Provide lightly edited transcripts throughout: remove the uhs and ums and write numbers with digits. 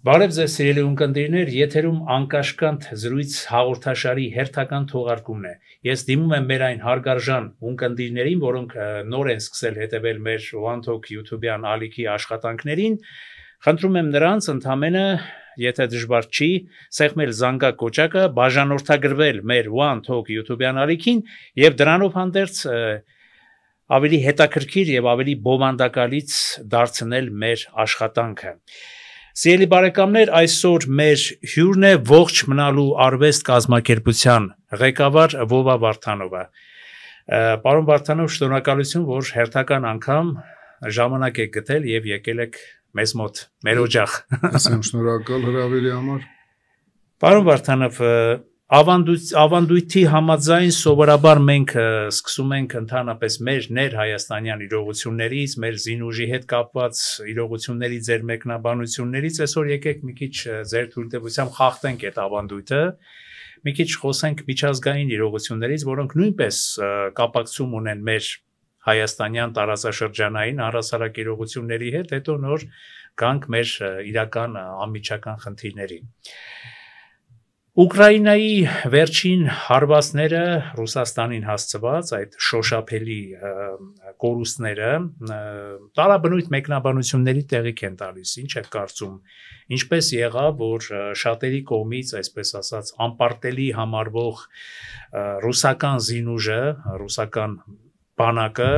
Բարև ձեզ սիրելի ունկնդիրներ, եթերում անկաշկանդ զրույց հաղորդաշարի հերթական թողարկումն է։ Ես դիմում եմ մեր այն հարգարժան ունկնդիրներին, որոնք նոր են սկսել հետևել մեր One Talk YouTube-յան ալիքի աշխատանքներին, խնդրում եմ նրանց ընդամենը, եթե դժվար չի, սեղմել զանգակ կոճակը, բաժանորդագրվել մեր One Talk YouTube-յան ալիքին եւ դրանով հանդերձ ավելի հետաքրքիր եւ ավելի բովանդակալից դարձնել մեր աշխատանքը։ Սիրելի բարեկամներ, այսօր մեր հյուրն է ողջ մնալու արվեստ կազմակերպության ղեկավար Վովա Վարդանովը։ Պարոն Վարդանով, շնորհակալություն, որ հերթական անգամ ժամանակ եք գտել եւ եկել եք մեզ մոտ, մեր օջախ։ Ես եմ շնորհակալ հրավերի համար։ Պարոն Վարդանով, ավանդույթի համաձայն սովորաբար մենք սկսում ենք ընդհանրապես մեր ներհայաստանյան իրողություններից, մեր զինուժի հետ կապված իրողությունների ձեր մեկնաբանություններից, այսօր եկեք մի քիչ ձեր թույլտվությամբ խախտենք այդ ավանդույթը, մի քիչ խոսենք միջազգային իրողություններից, որոնք նույնպես կապակցում ունեն մեր հայաստանյան տարածաշրջանային առհասարակ իրողությունների հետ, հետո նոր գանք մեր իրական անմիջական խնդիրների։ Ուկրաինայի վերջին հարվածները Ռուսաստանին հասցված այդ շոշափելի կորուստները տարաբնույթ մեկնաբանությունների տեղիք են տալիս, ինչ եք կարծում, ինչպես եղավ, որ շատերի կողմից, այսպես ասած, անպարտելի համարվող ռուսական զինուժը, ռուսական բանակը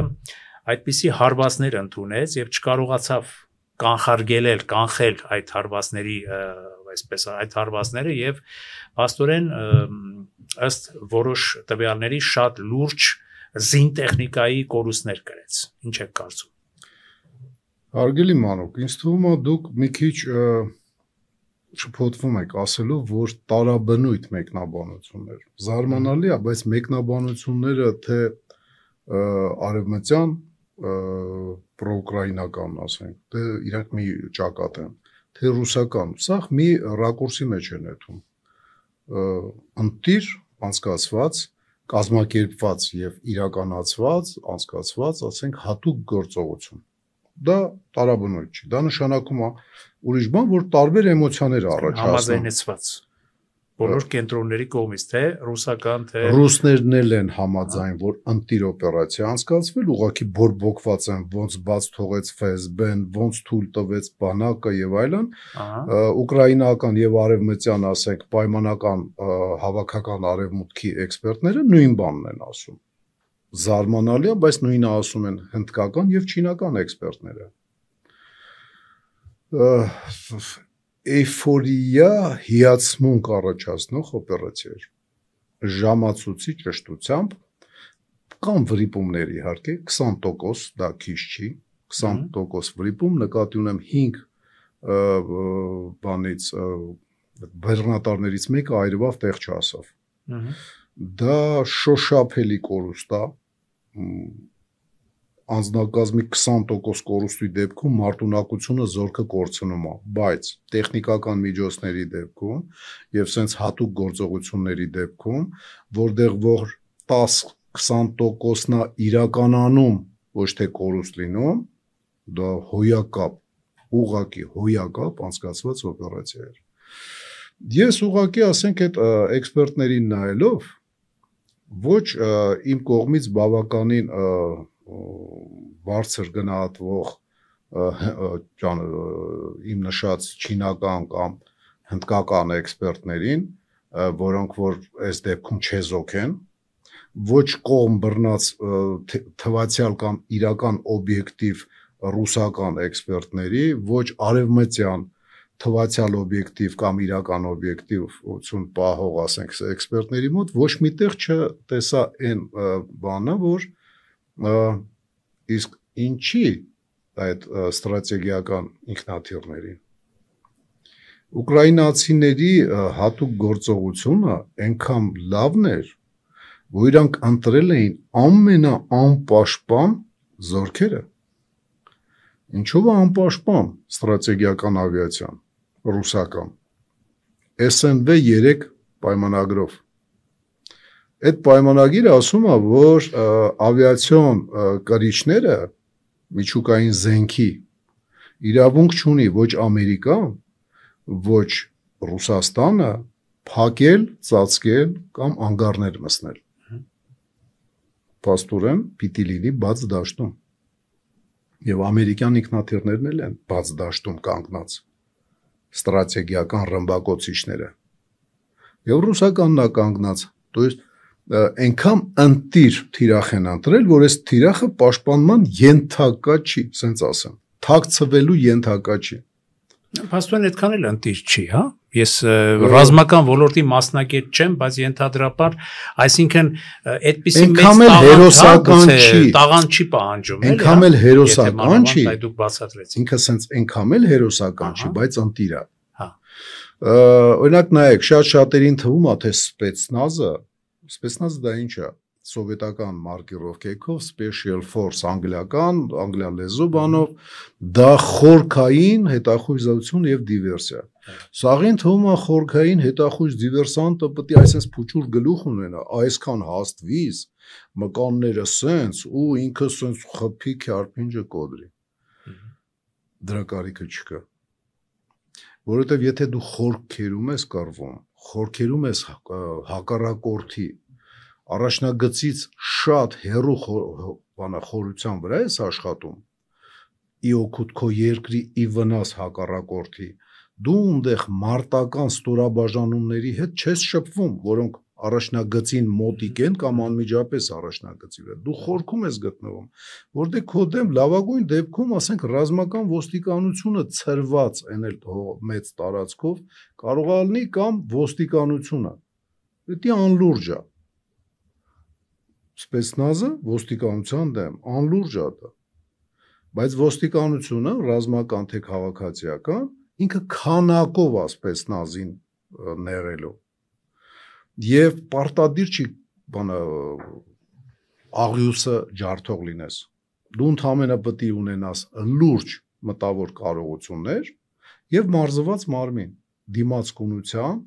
այդպիսի հարվածներ ընդունեց եւ չկարողացավ կանխարգելել այդ հարվածների այսպես այդ հարվածները եւ աստորեն ըստ որոշ տվյալների շատ լուրջ զինտեխնիկայի կորուստներ կրեց։ Ինչ եք կարծում։ Հարգելի մանուկ, ինձ թվում է դուք մի քիչ շփոթվում եք ասելով, որ տարաբնույթ մեկնաբանություններ։ Զարմանալի է, բայց մեկնաբանությունները թե արևմտյան պրոուկրաինական, ասենք, թե իրանք մի ճակատ են, թե ռուսական, սա մի ռակուրսի մեջ է նետում։ Ընտիր անցկացված, կազմակերպված եւ իրականացված, անցկացված, ասենք, հատուկ գործողություն։ Դա տարաբնույթ չի, դա նշանակում է ուրիշ բան, որ տարբեր էմոցիաներ առաջացնում։ Համաձայնեցված բոլոր կենտրոնների կողմից, թե ռուսական, թե ռուսներն են համաձայն, որ ընտիր օպերացիա անցկացվել, ուղղակի բորբոքված են, ոնց բաց թողեց ՖՍԲ-ն, ոնց թույլ տվեց բանակը եւ այլն, ուկրաինական եւ արևմտյան, ասենք, պայմանական հավաքական արևմուտքի էքսպերտները նույն բանն են ասում։ Զարմանալի է, բայց նույնը ասում են հնդկական եւ չինական էքսպերտները։ Էյֆորիա հիացմունք առաջացնող օպերացիա էր։ Ժամացույցի ճշտությամբ կամ վրիպումներ իհարկե 20%, դա քիչ չի, 20% վրիպում նկատի ունեմ 5 բանից բեռնատարներից մեկը այրվավ տեղ չհասավ։ Դա շոշափելի կորուստ է, անձնակազմի 20% կորուստի դեպքում մարտունակությունը զորքը կորցնում է, բայց տեխնիկական միջոցների դեպքում եւ սենց հատուկ գործողությունների դեպքում, որտեղ որ 10-20%-ն է իրականանում, ոչ թե կորուստ լինում, դա հոյակապ, ուղղակի հոյակապ անցկացված օպերացիա էր։ Ես ուղղակի ասենք այդ էքսպերտներին նայելով, ոչ իմ կողմից բավականին բարձր գնահատվող իմ նշած չինական կամ հնդկական էքսպերտներին, որոնք որ այս դեպքում չեզոք են, ոչ կողմ բռնած թվացial կամ իրական օբյեկտիվ ռուսական էքսպերտների, ոչ արևմտյան թվացial օբյեկտիվ կամ իրական օբյեկտիվություն պահող, ասենք, էքսպերտների մոտ ոչ միտեղ չտեսա այն բանը, որ իսկ ինչի այդ ստրատեգիական ինքնաթիռներին ուկրաինացիների հատուկ գործողությունը այնքան լավն էր, որ իրանք ընտրել էին ամենաանպաշտպան զորքերը։ Ինչով է անպաշտպան ստրատեգիական ավիացիան ռուսական SNV-3 պայմանագրով։ Այդ պայմանագիրը ասում է, որ ավիացիոն կրիչները միջուկային զենքի իրավունք չունի ոչ Ամերիկան, ոչ Ռուսաստանը փակել, ծածկել կամ անգարներ մտցնել։ Պաստորեն պիտի լինի բաց դաշտում։ Եվ ամերիկյան ինքնաթիռներն էլ են բաց դաշտում կանգնած ստրատեգիական ռմբակոծիչները։ Եվ ռուսականն է կանգնած, то есть այնքան ընտիր թիրախ են ընտրել, որ այս թիրախը պաշտպանման ենթակա չի, ասենց ասեմ, թաքցվելու ենթակա չի։ Պաստորեն այդքան էլ ընտիր չի, հա։ Ես ռազմական ոլորտի մասնակից չեմ, բայց ենթադրաբար, այսինքն այդպիսի մեծ տաղան չի պահանջում, էլի։ Այնքան էլ հերոսական չի։ Դուք բացատրեցիք։ Ինքը ասենց այնքան էլ հերոսական չի, բայց ընտիր է։ Հա։ Օրինակ նայեք, շատ-շատերին թվում է, թե Spetsnaz դա ինչ է։ Սովետական մարկիրովկեքով Special Force անգլիան լեզու բանով, դա խորքային հետախույզություն եւ դիվերսիա։ Սաղին թվում է խորքային հետախույզ դիվերսանտը պետք է այսպես փուչուր գլուխ ունենա, այսքան հաստվից, մկանները սենց ու ինքը սենց խփի քարփինջը կոդրի։ Դրա կարիքը չկա։ Որովհետեւ եթե դու խորքերում ես կռվում, խորքերում ես հակառակորդի առաջնագծից շատ հեռու խորության վրա ես աշխատում, ի օգուտ քո երկրի ի վնաս հակառակորդի, դու ունդեղ մարտական ստորաբաժանումների հետ չես շփվում, որոնք առաջնագծին մոտիկ են կամ անմիջապես առաջնագծի վրա, դու խորքում ես գտնվում, որտեղ քո դեմ լավագույն դեպքում, ասենք, ռազմական ոստիկանությունը ցրված են էլ մեծ տարածքով կարող է լինի կամ ոստիկանությունը, դա անլուրջ է։ Spetsnaz-ը ոստիկանության դեմ անլուրջ է դա, բայց ոստիկանությունը ռազմական թե քաղաքացիական ինքը քանակով է Spetsnaz-ին նեղելու եւ պարտադիր չի բանը աղյուսը ջարդող լինես, դու ընդհանրապես պետք է ունենաս լուրջ մտավոր կարողություններ եւ մարզված մարմին, դիմացկունության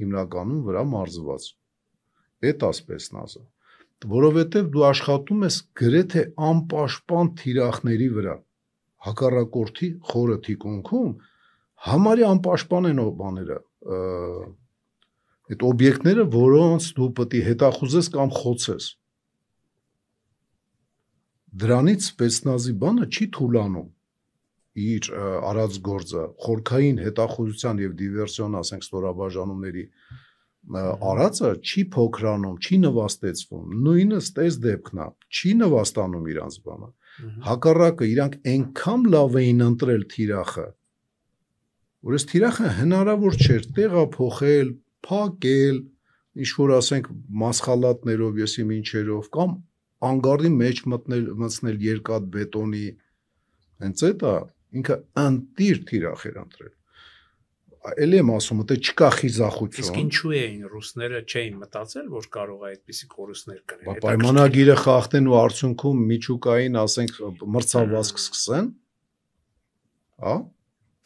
հիմնականում վրա մարզված, դա Spetsnaz-ը, որովհետև դու աշխատում ես գրեթե անպաշտպան թիրախների վրա, հակառակորդի խորը թիկունքում համարի անպաշտպան են բաները, այդ օբյեկտները, որոնց դու պետք է հետախուզես կամ խոցես։ Դրանից Spetsnaz-ի բանը չի թուլանում իր արած գործը, խորքային հետախուզության եւ դիվերսիոն, ասենք, ստորաբաժանումների արածը չի փոքրանում, չի նվաստեցվում, նույնը ստես դեպքն է, չի նվաստանում իրանց բանը։ Հակառակը իրանք այնքան լավ էին ընտրել թիրախը, որ այս թիրախը հնարավոր չէր տեղափոխել, փակել, ինչ որ ասենք մասխալատներով, եսի մինչերով կամ անգարի մեջ մտցնել երկաթ բետոնի, հենց դա ինքը ընտիր թիրախ էր ընտրել։ Էլի եմ ասում, դա չկա խիզախություն։ Իսկ ինչու էին ռուսները չէին մտածել, որ կարող է այդպիսի կորուստներ կրել։ Պայմանագիրը խախտեն ու արդյունքում միջուկային, ասենք, մրցավազք սկսեն, հա։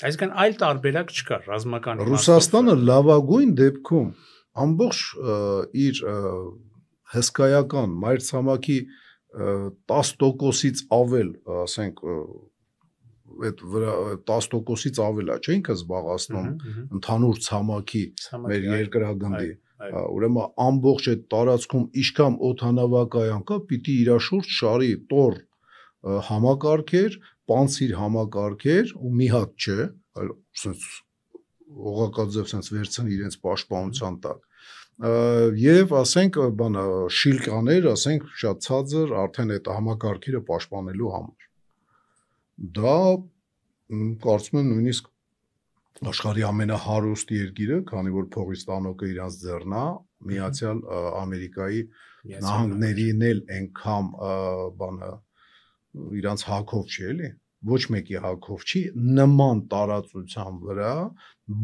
Այսինքն այլ տարբերակ չկա ռազմական։ Ռուսաստանը լավագույն դեպքում ամբողջ իր հսկայական մայրցամաքի 10%-ից ավել, ասենք, այդ 10%-ից ավել է, չէ՞ ինքը զբաղացնում ընդհանուր ցամաքի մեր երկրագնդի։ Ուրեմն ամբողջ այդ տարածքում ինչքան օդանավակայան կա, պիտի իր շուրջ շարի տոր համակարգեր, պանցիր համակարգեր ու մի հատ չէ, այլ sense օղակաձև sense վերցնի իրենց պաշտպանության տակ։ Եվ ասենք բանը շիլկաներ, ասենք շատ ցածր արդեն այդ համակարգերը պաշտպանելու համար։ Դա կարծում եմ նույնիսկ աշխարհի ամենահարուստ երկիրը, քանի որ փողի ստանոկը իրանց ձեռն է, Միացյալ Ամերիկայի նահանգներին էլ այնքան բանը իրանց հակով չի էլի, ոչ մեկի հակով չի, նման տարածության վրա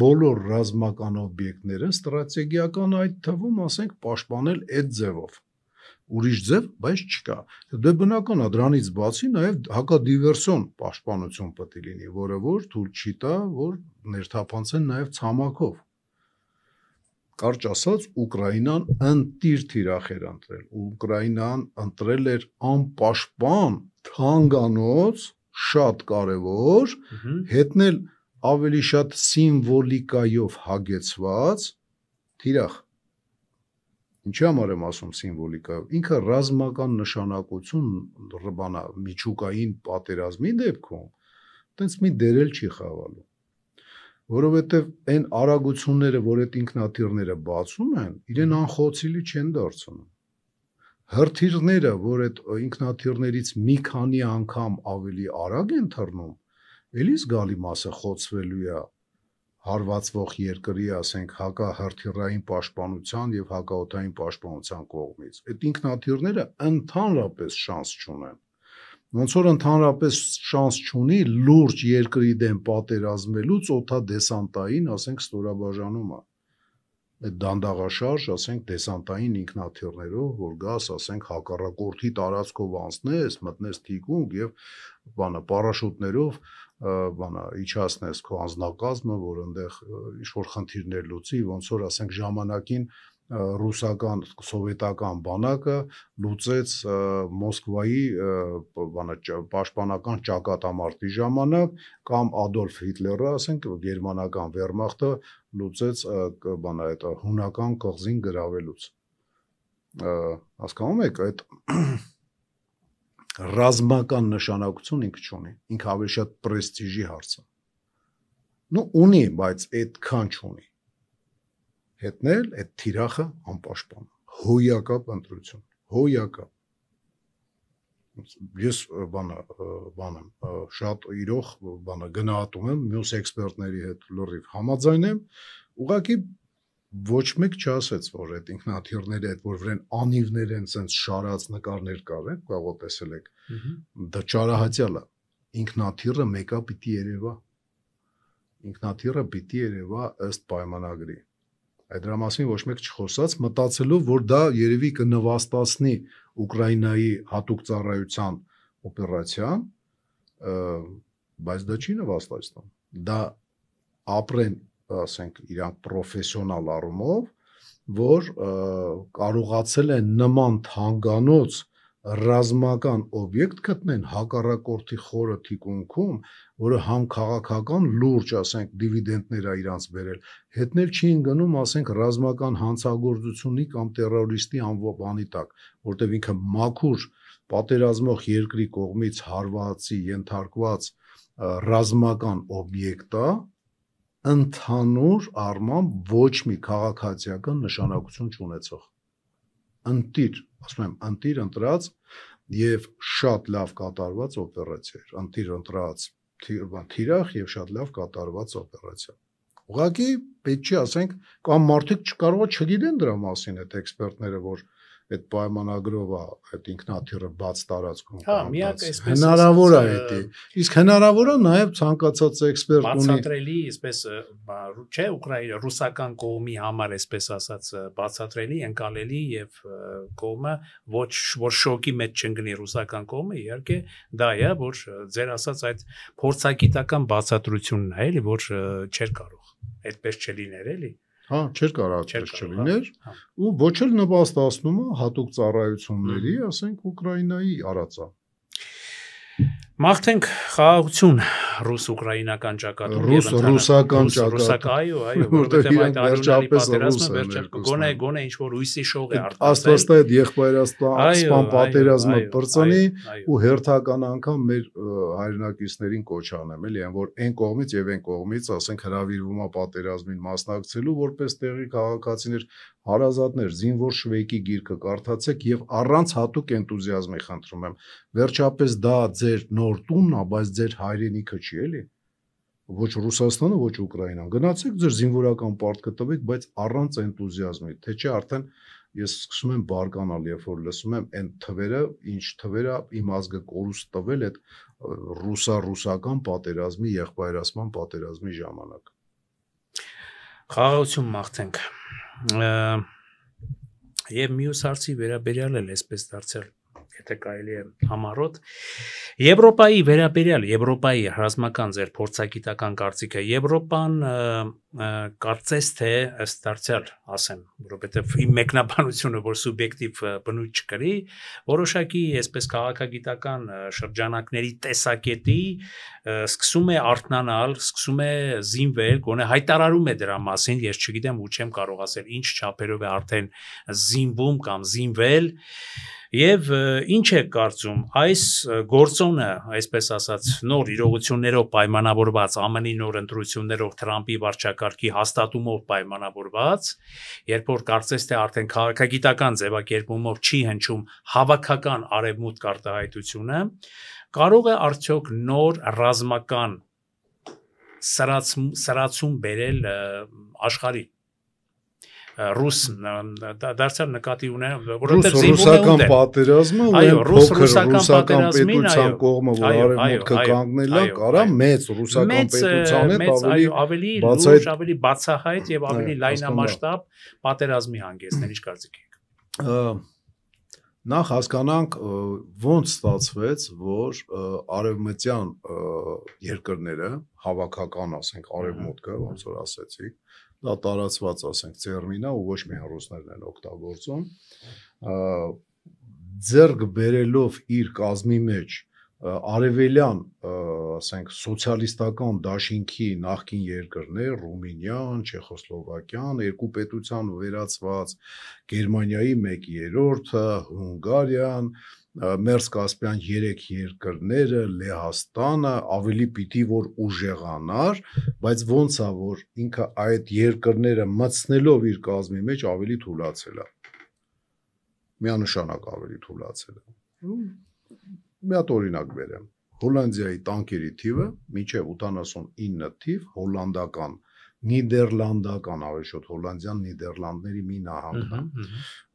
բոլոր ռազմական օբյեկտները ստրատեգիական այդ թվում, ասենք, պաշտպանել այդ ձևով։ Ուրիշ ձև, բայց չկա։ Դե բնական է, դրանից բացի նաև հակադիվերսիոն պաշտպանություն պետք է լինի, որը որ թույլ չի տա, որ ներթափանցեն նաև ցամաքով։ Կարճ ասած, Ուկրաինան ընտիր թիրախ էր ընտրել։ Ուկրաինան ընտրել էր անպաշտպան թանգանոց, շատ կարևոր, հետնել ավելի շատ սիմվոլիկայով հագեցված թիրախ։ Ինչի համար եմ ասում սիմվոլիկայով։ Ինքը ռազմական նշանակություն բանա միջուկային պատերազմի դեպքում տենց մի դերել չի խաղալու։ Որովհետև այն արագությունները, որ այդ ինքնաթիռները բացում են, իրեն անխոցելի չեն դարձնում։ Հրթիռները, որ այդ ինքնաթիռներից մի քանի անգամ ավելի արագ են թռնում, էլի զգալի մասը խոցվելու է հարվածվող երկրի, ասենք, հակահրթիռային պաշտպանության եւ հակաօդային պաշտպանության կողմից։ Այդ ինքնաթիռները ընդհանրապես շանս չունեն։ Ոնց որ ընդհանրապես շանս չունի լուրջ երկրի դեմ պատերազմելուց օդադեսանտային, ասենք, ստորաբաժանումը։ Այդ դանդաղաշարժ, ասենք, դեսանտային ինքնաթիռներով, որ գաս, ասենք, հակառակորդի տարածքով անցնես, մտնես թիկունք եւ բանը պարաշուտներով իջացնես քո անձնակազմը, որ այնտեղ ինչ-որ խնդիրներ լուծի, ոնց որ ասենք ժամանակին ռուսական սովետական բանակը լուծեց Մոսկվայի պաշտպանական ճակատամարտի ժամանակ կամ Ադոլֆ Հիտլերը, ասենք, գերմանական վերմախտը լուծեց այդ հունական կղզին գրավելուց։ Հասկանում եք, այդ ռազմական նշանակություն ինքը չունի, ինքը ավելի շատ պրեստիժի հարց է։ Ну ունի, բայց այդքան չունի։ Հետնել այդ թիրախը անպաշտպան, հոյակապ ընտրություն, հոյակապ։ Ես բանեմ, շատ իրող գնահատում եմ, մյուս էքսպերտների հետ լրիվ համաձայն եմ, ուղղակի ոչ մեկ չասեց, որ այդ ինքնաթիռները, այդ որ վրան անիվներ են, sense շարած նկարներ կար, կարող տեսել եք։ Դա ճարահատյալ է։ Ինքնաթիռը մեկա պիտի երևա։ Ինքնաթիռը պիտի երևա ըստ պայմանագրի։ Այդ դրա մասին ոչ մեկ չխոսած, մտածելով, որ դա երևի կնվաստացնի Ուկրաինայի հատուկ ծառայության օպերացիան, բայց դա չի նվաստացնում։ Դա ապրեն, ասենք, իրանք պրոֆեսիոնալ առումով, որ կարողացել են նման թանկանոց ռազմական օբյեկտ գտնեն հակառակորդի խորը թիկունքում, որը համ քաղաքական լուրջ, ասենք, դիվիդենտներ է իրանց բերել, հետնել չի ընկնում, ասենք, ռազմական հանցագործությունի կամ տերորիստի անվանի տակ, որտեղ ինքը մաքուր պատերազմող երկրի կողմից հարվածի ենթարկված ռազմական օբյեկտ է, ընդհանուր առմամբ ոչ մի քաղաքացիական նշանակություն չունեցող։ Ընտիր, ասում եմ, ընտիր ընտրած եւ շատ լավ կատարված օպերացիա էր, ընտիր ընտրած թիրախ եւ շատ լավ կատարված օպերացիա։ Ուղղակի պետք չի ասենք, կամ մարդիկ կարող է չգիտեն դրա մասին այդ էքսպերտները, որ այդ պայմանագրով է այդ ինքնաթիռը բաց տարածքում։ Հա, միակ այսպես հնարավոր է դա։ Իսկ հնարավոր է նաև ցանկացած էքսպերտ ունի բացատրելի, այսպես չէ, Ուկրաինա ռուսական կողմի համար, այսպես ասած, բացատրելի, ընկալելի եւ կողմը ոչ որ շոկի մեջ չընկնի ռուսական կողմը, իհարկե դա է, որ ձեր ասած այդ փորձագիտական բացատրությունն է, էլի, որ չէր կարող այդպես չլիներ, էլի։ Հա, չէր կարող այդպես չլիներ, ու ոչ էլ նվաստացնում է հատուկ ծառայությունների, ասենք, Ուկրաինայի արածը։ Մաղթենք խաղաղություն ռուս-ուկրաինական ճակատում եւ ռուսական ճակատում, այո, որովհետեւ այդ արյունալի պատերազմը գոնե ինչ որ հույսի շող է արտացել։ Աստվածը այդ եղբայրաստան պատերազմը բրծնի ու հերթական անգամ մեր հայրենակիցներին կոչ անեմ, էլի, որ այն կողմից եւ այն կողմից, ասենք, հրավիրվում է պատերազմին մասնակցելու, որպես տեղի քաղաքացիներ, հարազատներ, զինվոր շվեյկի գիրքը կարդացեք եւ առանց հատուկ էնտուզիազմի խնդրում եմ։ Վերջապես դա ձեր նոր տունն է, բայց ձեր հայրենիքը չի, էլի։ Ոչ Ռուսաստանը, ոչ Ուկրաինան։ Գնացեք ձեր զինվորական պարտքը տվեք, բայց առանց էնտուզիազմի, թե չէ արդեն ես սկսում եմ բարկանալ, երբ որ լսում եմ այն թվերը, ինչ թվերը իմ ազգը կորուստ տվել այդ ռուսական պատերազմի, եղբայրացման պատերազմի ժամանակ։ Խաղաղություն մաղթենք։ Եվ մյուս հարցի վերաբերյալ էլ այսպես դարձել եթե կարելի է համառոտ Եվրոպայի վերաբերյալ Եվրոպայի ռազմական ձեր փորձագիտական կարծիքը Եվրոպան կարծես թե ըստ դարձյալ ասեմ որովհետև իմ մեկնաբանությունը որ սուբյեկտիվ բնույթ չկրի որոշակի այսպես քաղաքագիտական շրջանակների տեսակետի սկսում է արթնանալ սկսում է զինվել գոնե հայտարարում է դրա մասին ես չգիտեմ ու չեմ կարող ասել ինչ չափերով է արդեն զինվում կամ զինվել Եվ ինչ է կարծում այս գործոնը, այսպես ասած, նոր իրողություններով պայմանավորված, ԱՄՆ-ի նոր ընտրություններով Թրամփի վարչակարգի հաստատումով պայմանավորված, երբ որ կարծես թե արդեն քաղաքագիտական ձևակերպումով չի հնչում հավաքական արևմուտք արտահայտությունը, կարող է արդյոք նոր ռազմական սրացում բերել աշխարհին Ռուս դարձյալ նկատի ունեն որովհետև ռուսական պատերազմը այո ռուսական պետության կողմը որ արևմուտքը կանգնել է կարա մեծ ռուսական պետության հետ ավելի լուրջ ավելի բացահայտ եւ ավելի լայնամասշտաբ պատերազմի հանգեցնել ինչ կարծիք եք նախ հասկանանք ոնց ստացվեց որ արևմտյան երկրները հավաքական ասենք արևմուտքը ոնց որ ասեցիք դա տարածված ասենք տերմին է ու ոչ միայն ռուսներն են օգտագործում ձեռք բերելով իր կազմի մեջ արևելյան ասենք սոցիալիստական դաշինքի նախկին երկրներ Ռումինիան, Չեխոսլովակիան, երկու պետության վերածված Գերմանիայի 1/3-ը, Հունգարիան Մերս-Կասպյան 3 երկրները, Լեհաստանը ավելի պիտի որ ուժեղանար, բայց ոնց է որ ինքը այդ երկրները մտցնելով իր կազմի մեջ ավելի թուլացել է։ Միանշանակ ավելի թուլացել է։ Մի հատ օրինակ բերեմ։ Հոլանդիայի տանկերի թիվը մինչև 89 թիվ հոլանդական Նիդերլանդական ավելի շուտ Հոլանդիան Նիդերլանդների մի նահանգն է։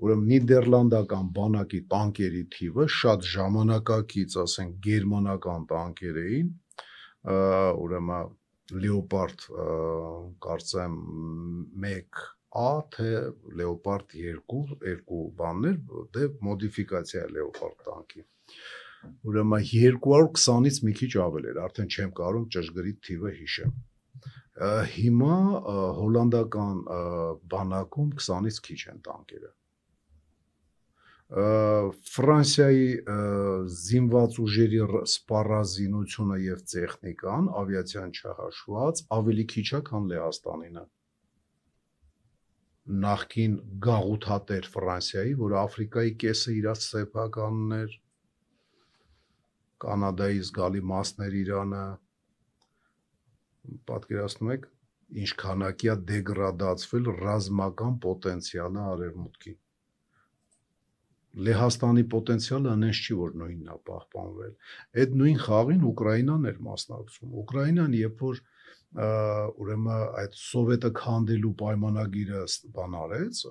Ուրեմն Նիդերլանդական բանակի տանկերի թիվը շատ ժամանակակից, ասենք, գերմանական տանկեր էին, ուրեմն Leopard կարծեմ 1A թե Leopard 2 երկու բաններ, դե մոդիֆիկացիա է Leopard տանկի։ Ուրեմն 220-ից մի քիչ ավել էր, արդեն չեմ կարող ճշգրիտ թիվը հիշեմ։ Հիմա հոլանդական բանակում 20-ից քիչ են տանկերը։ Ֆրանսիայի զինված ուժերի սպառազինությունը եւ տեխնիկան, ավիացիան չհաշված, ավելի քիչ է, քան Լեհաստանինը։ Նախկին գաղութատեր Ֆրանսիայի, որ Աֆրիկայի կեսը իր սեփականն էր, Կանադայից գալի մասներ Իրանը, պատկերացնում եք, ինչ քանակի է դեգրադացվել ռազմական պոտենցիալը արևմուտքի։ Լեհաստանի պոտենցիալը այնպես չի, որ նույնն է պահպանվել։ Այդ նույն խաղին Ուկրաինան էր մասնակցում։ Ուկրաինան, երբ որ ուրեմն այդ սովետը քանդելու պայմանագիրը բան արեց,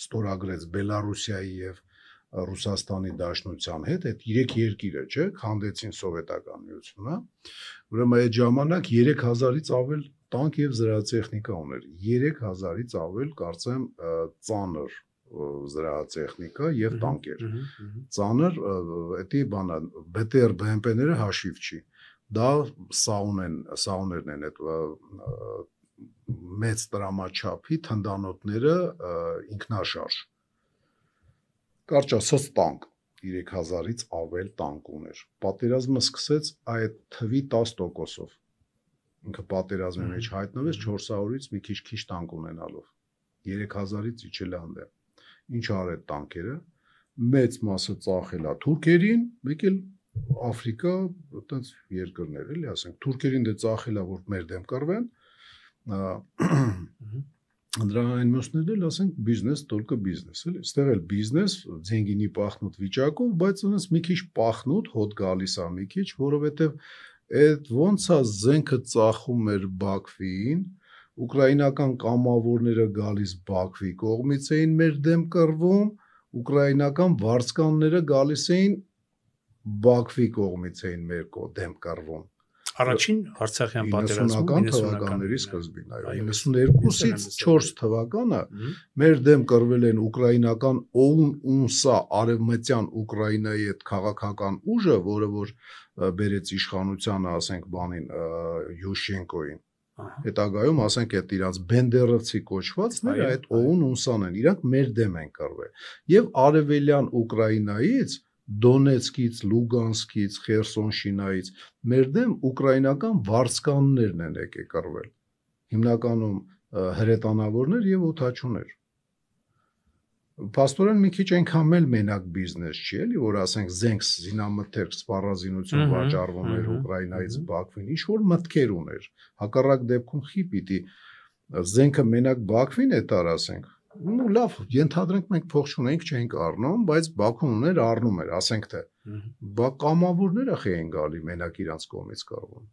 ստորագրեց Բելարուսիայի եւ Ռուսաստանի Դաշնության հետ, այդ 3 երկիրը, չէ, քանդեցին սովետական միությունը, ուրեմն այդ ժամանակ 3000-ից ավել տանկ եւ զրահատեխնիկա ուներ, 3000-ից ավել, կարծեմ, ծանր զրահատեխնիկա եւ տանկեր։ Ծանր, էդի բանը, BTR BMP-ները հաշիվ չի։ Դա սաուներն են այդ մեծ տրամաչափի թնդանոթները ինքնաշարժ։ Կարճ ասած տանկ 3000-ից ավել տանկ ուներ։ Պատերազմը սկսեց այդ թվի 10%-ով։ Ինքը պատերազմի մեջ հայտնվեց 400-ից մի քիչ տանկ ունենալով։ 3000-ից իջել է անդե։ Ինչ արել տանկերը։ Մեծ մասը ծախել է թուրքերին, մեկ էլ Աֆրիկա, այտենց երկրներ էլի, ասենք, թուրքերին դե ծախել է, որ մեր դեմ կռվեն։ Դրանային մյուսներն էլ ասենք բիզնես, только բիզնես, էլի։ Այստեղ էլ բիզնես, ձենգինի պախնուտ վիճակով, բայց ունես մի քիչ պախնուտ, հոտ գալիս է մի քիչ, որովհետև այդ ոնց է զենքը ծախում էր Բաքվին, ուկրաինական կամավորները գալիս Բաքվի կողմից էին մեր դեմ կռվում, ուկրաինական վարձկանները գալիս էին Բաքվի կողմից էին մեր դեմ կռվում։ Առաջին Արցախյան պատերազմում 90-ական թվականների սկզբին, այո, 92-ից 4 թվականը մեր դեմ կռվել են ուկրաինական OUN-UNSA արևմտյան Ուկրաինայի այդ քաղաքական ուժը, որը որ բերեց իշխանությանը, ասենք, բանին Յուշենկոին։ Հետագայում, ասենք, այդ իրանց բենդերովցի կոչվածները այդ OUN-UNSA-ն են, իրանք մեր դեմ են կռվել։ Եվ արևելյան Ուկրաինայից Դոնեցկից, Լուգանսկից, Խերսոնշինայից մեր դեմ ուկրաինական վարձկաններն են եկել կռվել։ Հիմնականում հրետանավորներ եւ օդաչուներ։ Պաստորեն մի քիչ այնքան էլ մենակ բիզնես չի, էլի, որ ասենք զենք զինամթերք սպառազինություն վաճառվում էր Ուկրաինայից Բաքվին, ինչ որ մտքեր ուներ։ Հակառակ դեպքում խի պիտի զենքը մենակ Բաքվին է տար, ասենք։ Ну լավ, ենթադրենք մենք փող չունենք, չենք առնում, բայց Բաքուն ուներ, առնում էր, ասենք թե կամավորները խի են գալի մենակ իրանց կողմից կառվում։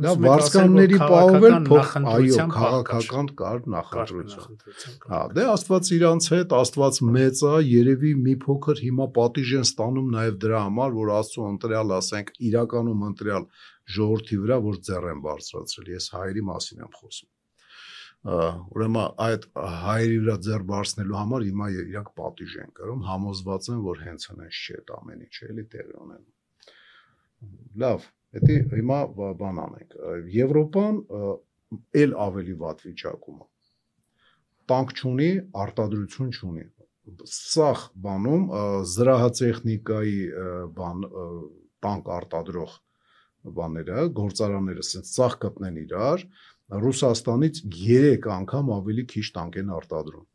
Դա վարձկանների պահովել փող, այո, քաղաքական կար նախընտրություն։ Հա, դե Աստված իրանց հետ, Աստված մեծ է, երևի մի փոքր հիմա պատիժ են ստանում նաև դրա համար, որ Աստծո ընտրյալ, ասենք, իրականում ընտրյալ ժողովրդի վրա, որ ձեռ են բարձրացրել։ Ես հայերի մասին եմ խոսում։ Ուրեմն այդ հայերի վրա ձեռ բարձրելու համար հիմա իրանք պատիժ են կրում, համոզված են, որ հենց հենց չի այդ ամեն ինչը էլի տեղի ունենում։ Լավ, դա հիմա բան անենք։ Եվրոպան էլ ավելի վատ վիճակում է։ Տանկ չունի, արտադրություն չունի։ Սաղ բանում զրահատեխնիկայի բան տանկ արտադրող բաները, գործարանները ասենց սաղ կտնեն իրար, Ռուսաստանից 3 անգամ ավելի քիչ տանկ են արտադրում։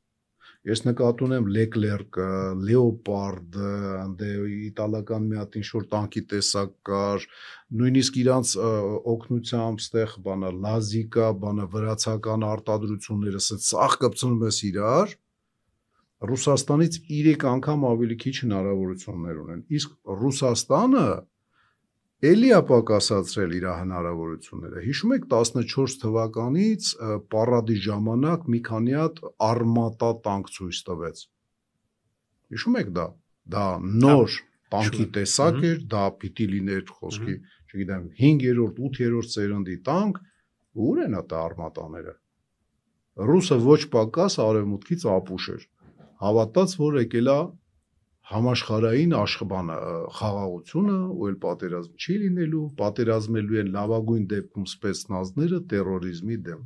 Ես նկատի ունեմ Leclerc, Leopard, դե իտալական մի հատ ինչ-որ տանկի տեսակ կար, նույնիսկ իրանց օգնությամբ ստեղ բանը լազիկա, բանը վրացական արտադրությունները ասենց սաղ կպցնում ես իրար, Ռուսաստանից 3 անգամ ավելի քիչ հնարավորություններ ունեն։ Իսկ Ռուսաստանը էլի է պակասացրել իր հնարավորությունները։ Հիշում եք 14 թվականից պարադի ժամանակ մի քանի հատ արմատա տանկ ցույց տվեց։ Հիշում եք դա։ Դա նոր տանկի տեսակ էր, դա պիտի լիներ խոսքի, չգիտեմ, 5-րդ, 8-րդ սերնդի տանկ, ուր են այդ արմատաները։ Ռուսը ոչ պակաս արևմուտքից ապուշ էր։ Հավատաց, որ եկել է համաշխարհային աշխբանը խաղաղությունը, ու էլ պատերազմ չի լինելու, պատերազմելու են լավագույն դեպքում սպեցնազները terrorizmi դեմ։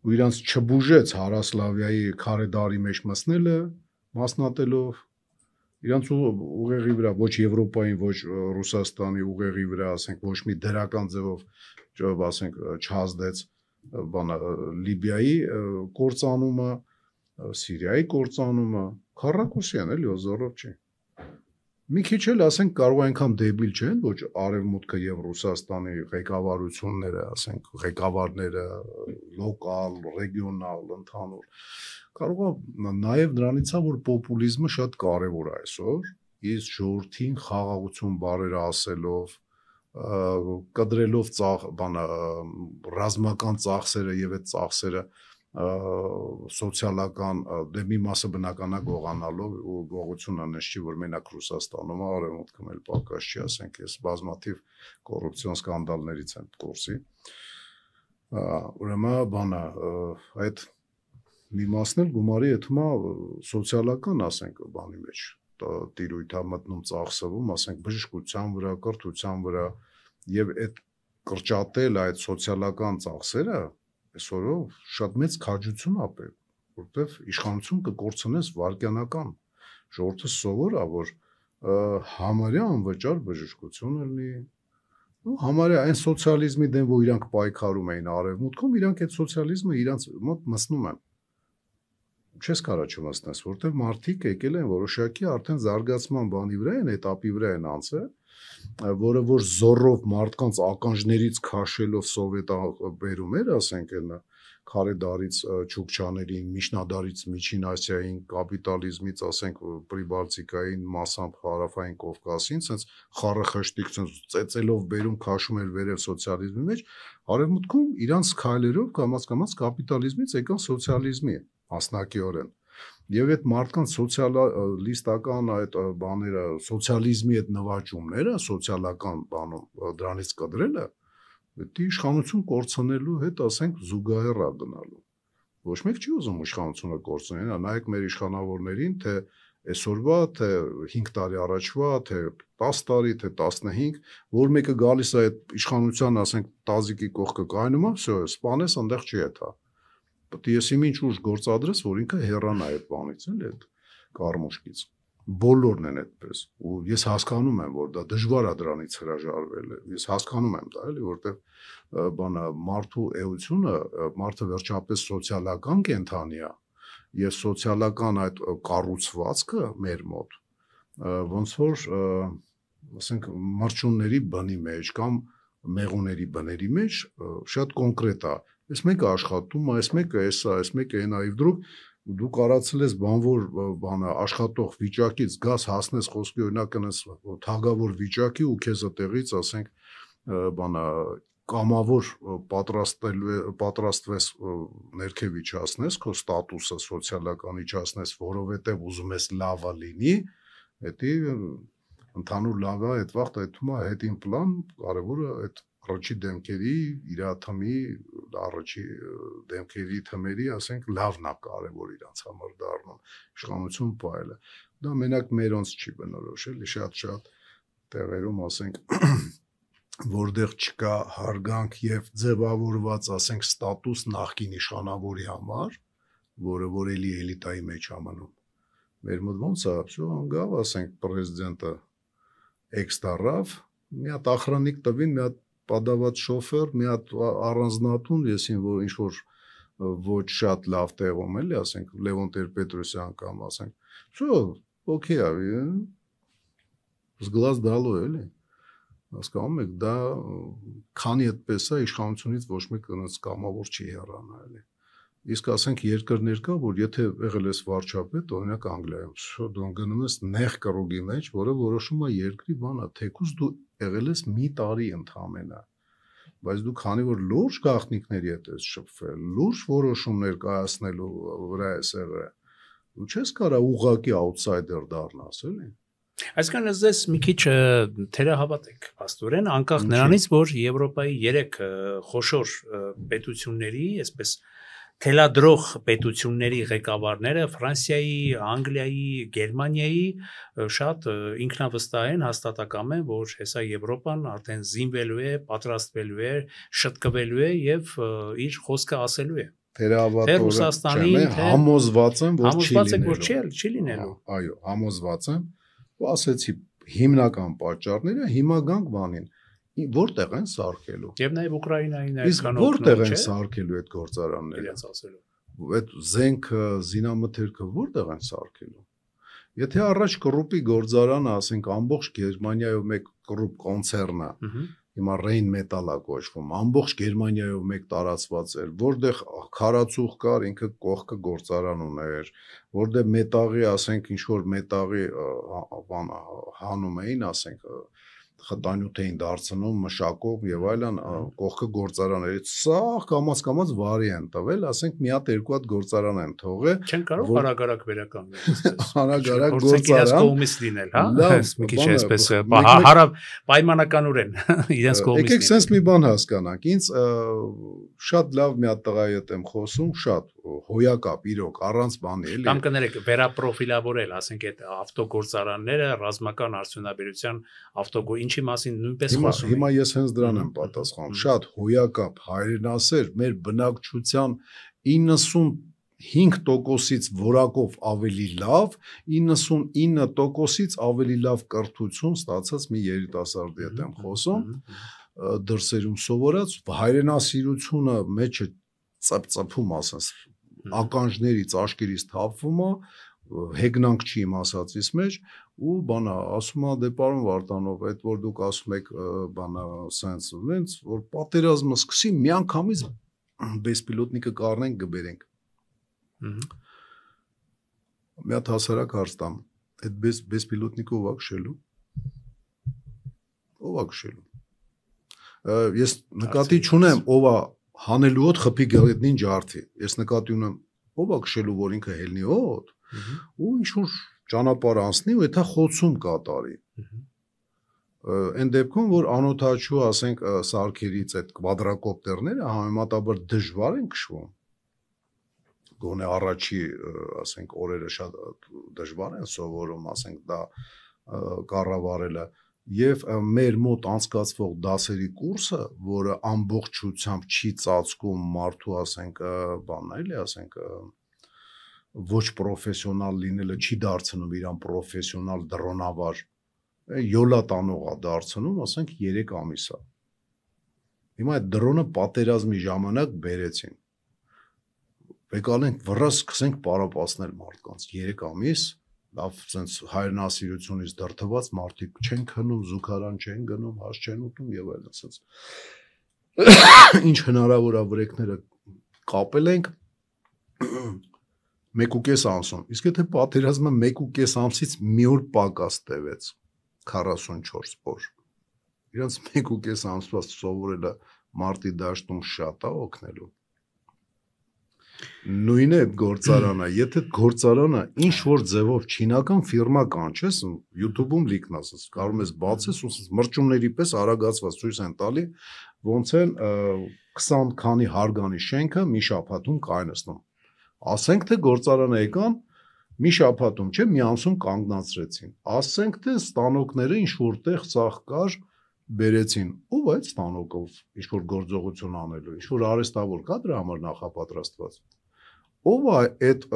Ու իրանց չբուժեց Հարասլավիայի քարեդարի մեջ մսնելը, մասնատելով իրանց ուղեղի վրա ոչ Եվրոպային, ոչ Ռուսաստանի ուղեղի վրա, ասենք, ոչ մի դրական ձևով, ասենք, չհազդեց բանը Լիբիայի կործանումը, Սիրիայի կործանումը, քառակուսի են էլի օզորով չի։ Մի քիչ էլ ասենք կարող այնքան դեբիլ չեն, ոչ Արևմուտքը եւ Ռուսաստանի ղեկավարությունները, ասենք, ղեկավարները լոկալ, ռեգիոնալ, ընդհանուր կարող է նաեւ դրանից է, որ պոպուլիզմը շատ կարեւոր է այսօր, իսկ ժողովրդին խաղաղություն բարերը ասելով, կդրելով ռազմական ծախսերը եւ այդ ծախսերը սոցիալական դե մի մասը բնականա գողանալով ու գողությունը նշի որ մենակ Ռուսաստանում արևմուտքում էլ պակաս չի, ասենք, ես բազմաթիվ կոռուպցիոն սկանդալներից եմ կորսի։ Ուրեմն բանը այդ մի մասն էլ գումարի հետմա սոցիալական, ասենք, բանի մեջ տիրույթա մտնում ծախսվում, ասենք, բժշկության վրա, կրթության վրա եւ այդ կրճատել այդ սոցիալական ծախսերը այսօրով շատ մեծ քաջություն ապեր, որտեվ իշխանություն կկորցնես վարկյանական, ժողովուրդը սովոր է, որ համարյա անվճար բժշկություն լինի, համարյա այն սոցիալիզմի դեմ, որ իրանք պայքարում էին արևմուտքում, իրանք այդ սոցիալիզմը իրանք մոտ մտնում են։ Չես կարա չմտնես, որտեվ մարդիկ եկել են որոշակի արդեն զարգացման բանի վրա են, էտապի վրա են անցել, որը որ զորով մարդկանց ականջներից քաշելով սովետը բերում էր, ասենք, քարեդարից Չուկչաներին, Միջնադարից Միջին Ասիային, կապիտալիզմից, ասենք, Պրիբալտիկային, մասամբ Հարավային Կովկասին, sense խառախշտիկ, sense ծեծելով բերում քաշում էր վերև սոցիալիզմի մեջ, արևմուտքում իրանց քայլերով կամաց կապիտալիզմից եկան սոցիալիզմի, մասնակիորեն։ Եվ այդ մարդկանց սոցիալիստական այդ բաները, սոցիալիզմի այդ նվաճումները, սոցիալական բանում դրանից կտրելը, դա իշխանություն կորցնելու հետ, ասենք, զուգահեռ է գնալու։ Ոչ մեկ չի ուզում իշխանությունը կորցնել, նայեք մեր իշխանավորներին, թե այսօրվա, թե 5 տարի առաջվա, թե 10 տարի, թե 15, որ մեկը գալիս է այդ իշխանության, ասենք, տազիկի կողքը կայնում է, всё, սպանես այնտեղ չի էթա։ Պետք է եսի ինչ ուժ գործադրես, որ ինքը հեռանա այդ բանից, էլի այդ կարմուշկից։ Բոլորն են այդպես։ Ու ես հասկանում եմ, որ դա դժվար է դրանից հրաժարվել։ Ես հասկանում եմ դա, էլի, որտեղ բանա մարդու էությունը, մարդը վերջապես սոցիալական կենթանի է, եւ սոցիալական այդ կառուցվածքը մեր մոտ ոնց որ ասենք մրջունների բնի մեջ կամ մեղուների բների մեջ շատ կոնկրետ է։ Այս մեկը աշխատում է, այս մեկը էսա, այս մեկը այնա, եւ դու կարացել ես բանվոր բանը աշխատող վիճակից գաս հասնես խոսքի օրինակ կնես թագավոր վիճակի ու քեզ այդտեղից ասենք բանա կամավոր պատրաստվես ներքև իջացնես քո ստատուսը սոցիալական իջացնես, որովհետև ուզում ես լավը լինի, դա ընդհանուր լավը այդ վաղ դեպքում է հետին պլան, կարևորը այդ առաջի դեմքերի իր թմի առաջի դեմքերի թմերի, ասենք, լավն է կարևոր իրանց համար դառնում իշխանություն պայելը։ Դա մենակ մերոնց չի բնորոշել, շատ տեղերում, ասենք, որտեղ չկա հարգանք եւ ձևավորված, ասենք, ստատուս նախկին իշխանավորի համար, որը որ էլիտայի մեջ ամնում։ Մեր մոտ ոնց է, всё անգավ, ասենք, պրեզիդենտը էքստարավ, մի հատ ախրանիկ տվին, մի հատ պատաված շոֆեր, մի հատ առանձնատուն, եսին որ ինչ որ ոչ շատ լավ տեղում էլի, ասենք Լևոն Տեր-Պետրոսյան կամ ասենք, всё, օքեյ է, զգլաս դալու էլի։ Հասկանում եք, դա քանի այդպես է իշխանությունից ոչ մեկ կամավոր չի հեռանա էլի։ Իսկ ասենք երկրներ կա, որ եթե եղել ես վարչապետ, օրինակ Անգլիայում, всё, դու գնում ես նեղ կռուգի մեջ, որը որոշում է երկրի բանը, թեկուզ դու եղել ես մի տարի ընդամենը, բայց դու քանի որ լուրջ գաղտնիքների հետ ես շփվել, լուրջ որոշումներ կայացնելու վրա ես եղել, դու չես կարող ուղղակի outsider դառնաս, էլի։ Այսքան ես մի քիչ թերահավատ եք, աստորեն, անկախ նրանից, որ Եվրոպայի 3 խոշոր պետությունների, այսպես թելադրող պետությունների ղեկավարները Ֆրանսիայի, Անգլիայի, Գերմանիայի շատ ինքնավստահ են, հաստատակամ են, որ հեսա Եվրոպան արդեն զինվելու է, պատրաստվելու է, շտկվելու է եւ իր խոսքը ասելու է։ Թերահավատորեն համոզված եմ, որ չի լինելու։ Այո, համոզված եմ, ու ասեցի հիմնական պատճառները հիմա գանք բանին։ Որտեղ են սարքելու։ Եվ նաև Ուկրաինայի ներքան որտեղ են սարքելու այդ գործարանները։ Իրենց ասելու։ Այդ զենքը, զինամթերքը որտեղ են սարքելու։ Եթե առաջ կռուպի գործարանը, ասենք, ամբողջ Գերմանիայով մեկ կռուպ կոնցեռն է, հիմա Rain Metal-ը կոչվում, ամբողջ Գերմանիայով մեկ տարածված էր, որտեղ քարացուղ կար, ինքը կողքը գործարան ուներ, որտեղ մետաղի, ասենք, ինչ որ մետաղի հանում էին, ասենք, խտանյութ էին դարձնում մշակով եւ այլն, կողքը գործարաններից սաղ կամաց վարի են տվել, ասենք մի հատ երկու հատ գործարան են թողել, չեն կարող հարագարակ վերականգնել։ Հարագարակ գործարան կողմից լինել, հա, մի քիչ այսպես պայմանականորեն իրենց կողմից։ Եկեք sense մի բան հասկանանք, ինձ շատ լավ մի հատ տղայի հետ եմ խոսում, շատ հոյակապ իրոք առանց բանի էլի։ Կամ կներեք վերապրոֆիլավորել, ասենք այդ ավտոգործարանները ռազմական արդյունաբերության ինչի մասին նույնպես խոսում։ Հիմա ես հենց դրան եմ պատասխանում, շատ հոյակապ հայրենասեր մեր բնակչության 95%-ից որակով ավելի լավ, 99%-ից ավելի լավ կրթություն ստացած մի երիտասարդի հետ եմ խոսում, դրսերում սովորած հայրենասիրությունը մեջը ծպծփում, ասես, ականջներից, աշկերից թափվում է, հեգնանք չի իմ ասածից մեջ ու բանա ասում է դե պարոն Վարդանով այդ որ դուք ասում եք բանա sense ունենց որ պատերազմը սկսի միանգամից բեսպիլոտնիկը կառնենք գբերենք մի հատ հասարակ հարց տամ այդ բեսպիլոտնիկը ով է քշելու ես նկատի չունեմ ով է հանելու օդ խփի գետնին ջարդի ես նկատի ունեմ ով է քշելու որ ինքը հելնի օդ ու ինչ որ ճանապարհ անցնի ու դա խոցում կատարի։ Այն դեպքում որ անօթաչու, ասենք, սարքերից այդ կվադրակոպտերները համեմատաբար դժվար են քշվում, գոնե առաջի, ասենք, օրերը շատ դժվար են սովորում, ասենք, դա կառավարելը, եւ մեր մոտ անցկացվող դասերի կուրսը, որը ամբողջությամբ չի ծածկում մարդու, ասենք, բանն էլի, ասենք, ոչ պրոֆեսիոնալ լինելը չի դարձնում իրան պրոֆեսիոնալ դրոնավար, յոլա տանող է դարձնում, ասենք, 3 ամիս է։ Հիմա այդ դրոնը պատերազմի ժամանակ բերեցին։ Եկալենք վրա սկսենք պարապացնել մարդկանց 3 ամիս, լավ, sense հայրենասիրությունից դրթված մարդիկ չեն քնում, զուգարան չեն գնում, հաշ չեն ուտում եւ այլն, sense ինչ հնարավոր է վրեքները կապել ենք 1.5 ամսում, իսկ եթե պատերազմը 1.5 ամսից մի օր պակաս տևեց 44 օր, իրանց 1.5 ամսվա սովորելը մարտի դաշտում շատ է օգնելու։ Նույնն է գործարանը, եթե գործարանը ինչ որ ձևով չինական ֆիրմա կանչես, YouTube-ում լիքն ասես, կարող ես բացես ու մրճումների պես արագացված ցույց են տալի, ոնց են 20 քանի հարգանի շենքը մի շաբաթում կայնացնում։ Ասենք թե գործարանը եկան մի շաբաթում, չէ, մի ամսում կանգնացրեցին։ Ասենք թե ստանոկները ինչ որտեղ ցախ կար բերեցին, ով այդ ստանոկով ինչ որ գործողություն անելու, ինչ որ արհեստավոր կա դրա համար նախապատրաստված։ Ով է այդ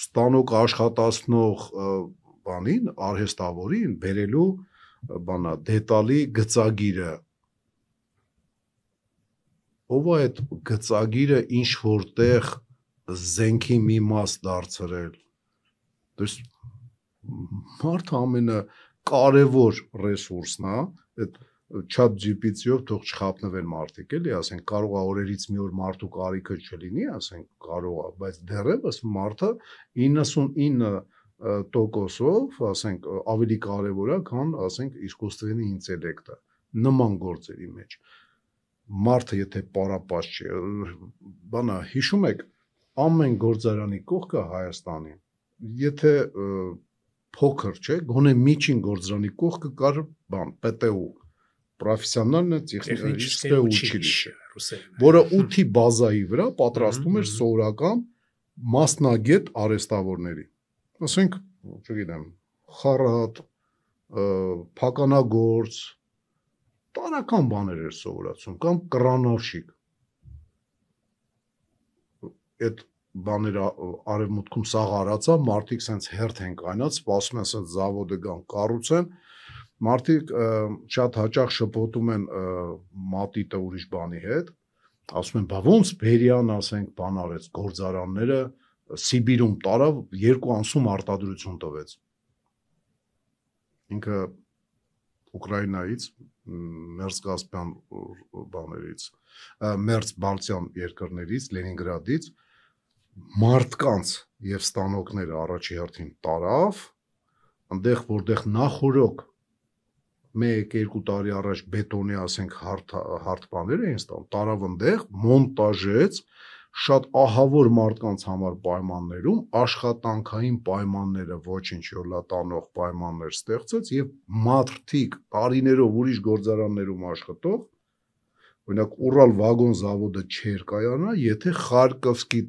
ստանոկ աշխատացնող բանին, արհեստավորին բերելու բանա դետալի գծագիրը։ Ով է այդ գծագիրը ինչ որտեղ զենքի մի մաս դարձրել։ Դες մարդ ամենը կարևոր ռեսուրսն է, այդ chat GPT-ով թող չխափնվեն մարդիկ, էլի, ասենք, կարող է օրերից մի օր մարդու կարիքը չլինի, ասենք, կարող է, բայց դեռևս մարդը 99%-ով, ասենք, ավելի կարևոր է, քան, ասենք, искусственный ինտելեկտը նման գործերի մեջ։ Մարդը եթե պարապած չի, բանա, հիշում եք, ամեն գործարանի կողքը Հայաստանի, եթե փոքր չէ, գոնե միջին գործարանի կողքը կար բան, ՊՏՈ, պրոֆեսիոնալնը տեխնիկայ училище, որը 8-ի բազայի վրա պատրաստում էր սովորական մասնագետ արհեստավորների։ Ասենք, չգիտեմ, խառատ, փականագործ, տարական բաներ էր սովորացում, կամ կրանավշիկ։ Այդ բաները արևմուտքում սաղ արածա, մարդիկ սենց հերթ են կայնած, սպասում են սենց զավոդը գան կառուցեն, մարդիկ շատ հաճախ շփոթում են մատիտը ուրիշ բանի հետ, ասում են, բա ոնց Բերյան, ասենք, բան արեց, գործարանները Սիբիրում տարավ 2 ամսում արտադրություն տվեց։ Ինքը Ուկրաինայից, Մերձկասպյան բաներից, Մերձբալտյան երկրներից, Լենինգրադից մարդկանց եւ ստանոկները առաջի հերթին տարավ, այնտեղ որտեղ նախորոք 1-2 տարի առաջ բետոնի, ասենք, հարթ բաներ էին ստանում, տարավ այնտեղ մոնտաժեց շատ ահավոր մարդկանց համար պայմաններում աշխատանքային պայմանները ոչինչ յոլատանող պայմաններ ստեղծեց եւ մարդիկ տարիներով ուրիշ գործարաններում աշխատող, օրինակ Урал վագոն զավոդը չէր կայանա, եթե Խարկովսկի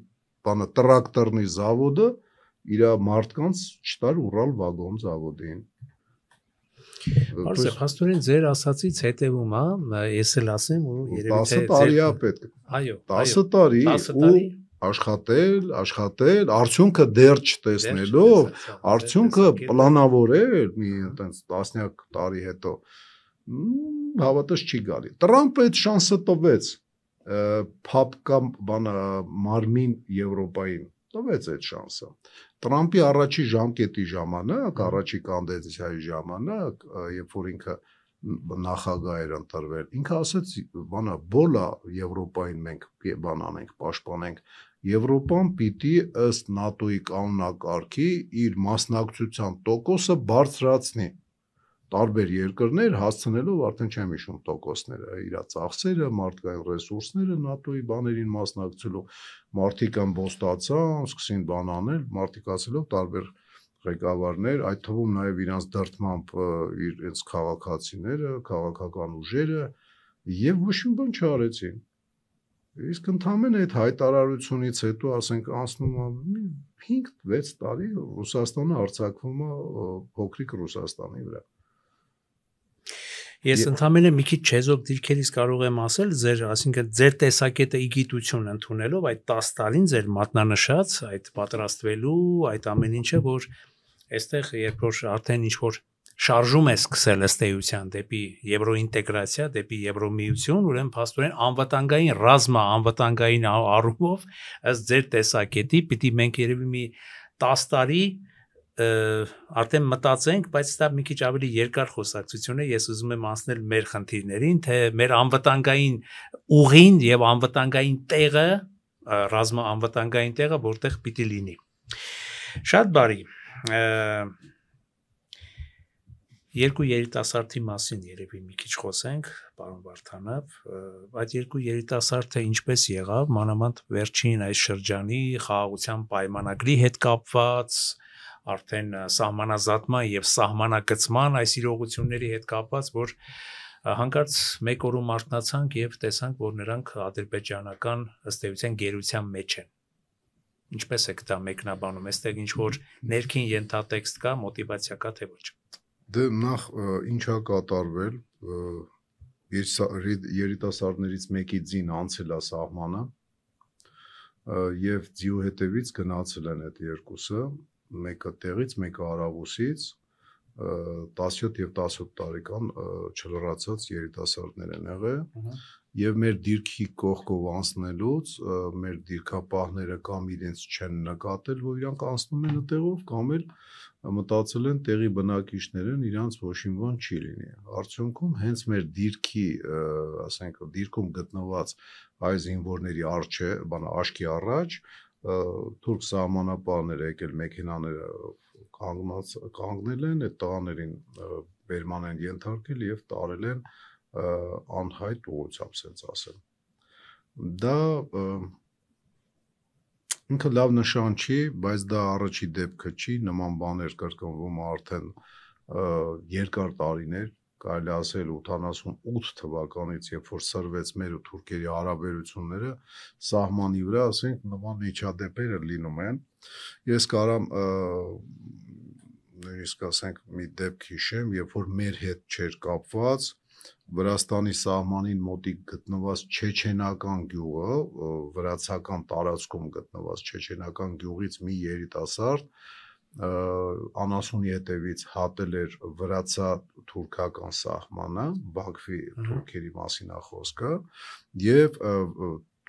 բանը տրակտորնի զավոդը իր մարդկանց չտար Урал վագոն զավոդին։ Արսե, փաստորեն ձեր ասացից հետևում է, ես էլ ասեմ ու երևի թե 10 տարի է պետք։ Այո, 10 տարի ու աշխատել, արդյունքը դեռ չտեսնելով, արդյունքը պլանավորել մի այտենց տասնյակ տարի հետո հավատաս չի գալի։ Տրամպը այդ շանսը տվեց փապկա բանը մարմին Եվրոպային տվեց այդ շանսը։ Տրամպի առաջի ժամկետի ժամանակ, առաջի կանդիդատուրայի ժամանակ, երբ որ ինքը նախագահ էր ընտրվել, ինքը ասաց, բանա, բոլա Եվրոպային մենք բան անենք, պաշտպանենք, Եվրոպան պիտի ըստ ՆԱՏՕ-ի կանոնակարգի իր մասնակցության տոկոսը բարձրացնի։ տարբեր երկրներ հասցնելով արդեն չեմ հիշում տոկոսները, իր ծախսերը, մարդկային ռեսուրսները ՆԱՏՕ-ի բաներին մասնակցելով, մարդիկ ամբոստացան, սկսին բան անել, մարդիկ ասելով տարբեր ղեկավարներ, այդ թվում նաև իրանց դրդմամբ իրենց քաղաքացիները, քաղաքական ուժերը եւ ոչ մի բան չարեցին։ Իսկ ընդհանրեն այդ հայտարարությունից հետո, ասենք, անցնում է 5-6 տարի Ռուսաստանը արձակվում է փոքրիկ Ռուսաստանի վրա։ Ես ընդհանրապես մի քիչ չեզոք դիրքերից կարող եմ ասել, այսինքն ձեր տեսակետը իգիտություն ընդունելով այդ 10 տարին ձեր մատնանշած այդ պատրաստվելու, այդ ամեն ինչը, որ այստեղ երբ որ արդեն ինչ որ շարժում է սկսել ըստ էության դեպի եվրոինտեգրացիա, դեպի եվրոմիություն, ուրեմն փաստորեն անվտանգային անվտանգային առումով ըստ ձեր տեսակետի պիտի մենք երևի մի 10 տարի արդեն մտածենք, բայց դա մի քիչ ավելի երկար խոսակցություն է, ես ուզում եմ անցնել մեր խնդիրներին, թե մեր անվտանգային ուղին եւ անվտանգային տեղը, անվտանգային տեղը որտեղ պիտի լինի։ Շատ բարի։ Երկու երիտասարդի մասին երևի մի քիչ խոսենք, պարոն Վարդանավ, այդ երկու երիտասարդը ինչպես եղավ, մանավանդ վերջին այս շրջանի խաղաղության պայմանագրի հետ կապված, արդեն սահմանազատման եւ սահմանակցման այս իրողությունների հետ կապված, որ հանկարծ մեկ օրում արթնացանք եւ տեսանք, որ նրանք ադրբեջանական ըստ էության գերության մեջ են։ Ինչպես է դա մեկնաբանում, այստեղ ինչ որ ներքին ենթատեքստ կա, մոտիվացիա կա, թե ոչ։ Դե նախ ինչա կատարվել, երիտասարդներից մեկի ձին անցել է սահմանը եւ ձիու հետևից գնացել են այդ երկուսը, մեկը տեղից, մեկը արավուսից, 17 եւ 18 տարեկան չլրացած երիտասարդներ են եղել եւ մեր դիրքի կողքով անցնելուց մեր դիրքապահները կամ իրենց չեն նկատել, որ իրանք անցնում են այդտեղով, կամ էլ մտածել են տեղի բնակիչներ են, իրանց ոչ մի բան չի լինի։ Արդյունքում հենց մեր դիրքի, ասենք, դիրքում գտնված այ զինվորների աչքի առաջ թուրք սահմանապահները եկել մեքենաները կանգնել են, այդ տղաներին բերման են ենթարկել եւ տարել են անհայտ ուղղությամբ, ասենց ասեմ։ Դա ինքը լավ նշան չի, բայց դա առաջի դեպքը չի, նման բաներ կրկնվում արդեն երկար տարիներ, կարելի ասել 88 թվականից, երբ որ սրվեց մեր ու թուրքերի հարաբերությունները, սահմանի վրա, ասենք, նման միջադեպերը լինում են։ Ես կարամ նույնիսկ ասենք մի դեպք հիշեմ, երբ որ մեր հետ չէր կապված, Վրաստանի սահմանին մոտիկ գտնված չեչենական գյուղը, վրացական տարածքում գտնված չեչենական գյուղից մի երիտասարդ անասունի հետևից հատել էր վրացա-թուրքական սահմանը, Բաքվի թուրքերի մասին է խոսքը, եւ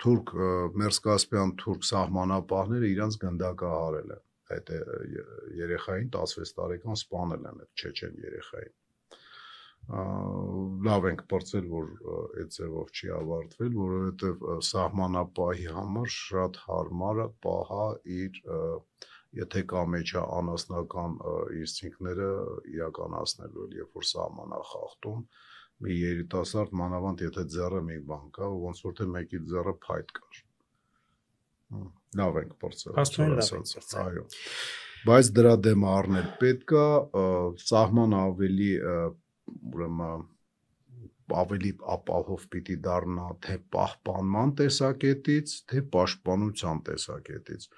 թուրք Մերսկասպյան թուրք սահմանապահները իրանց գնդակահարել են այդ երեխային 16 տարեկան սպանել են այդ չեչեն երեխային։ Լավ ենք պրծել, որ այդ ձևով չի ավարտվել, որովհետև սահմանապահի համար շատ հարմար է պահա իր, եթե կամեջա անասնական ինստինկտները իրականացնելու, երբ որ սահման է խախտում, մի երիտասարդ, մանավանդ եթե ձեռը մի բան կա, ոնց որ թե մեկի ձեռը փայտ կար։ Լավ ենք պրծել, այո։ Բայց դրա դեմ առնել պետք է, սահմանը ավելի ապահով պիտի դառնա թե պահպանման տեսակետից, թե պաշտպանության տեսակետից։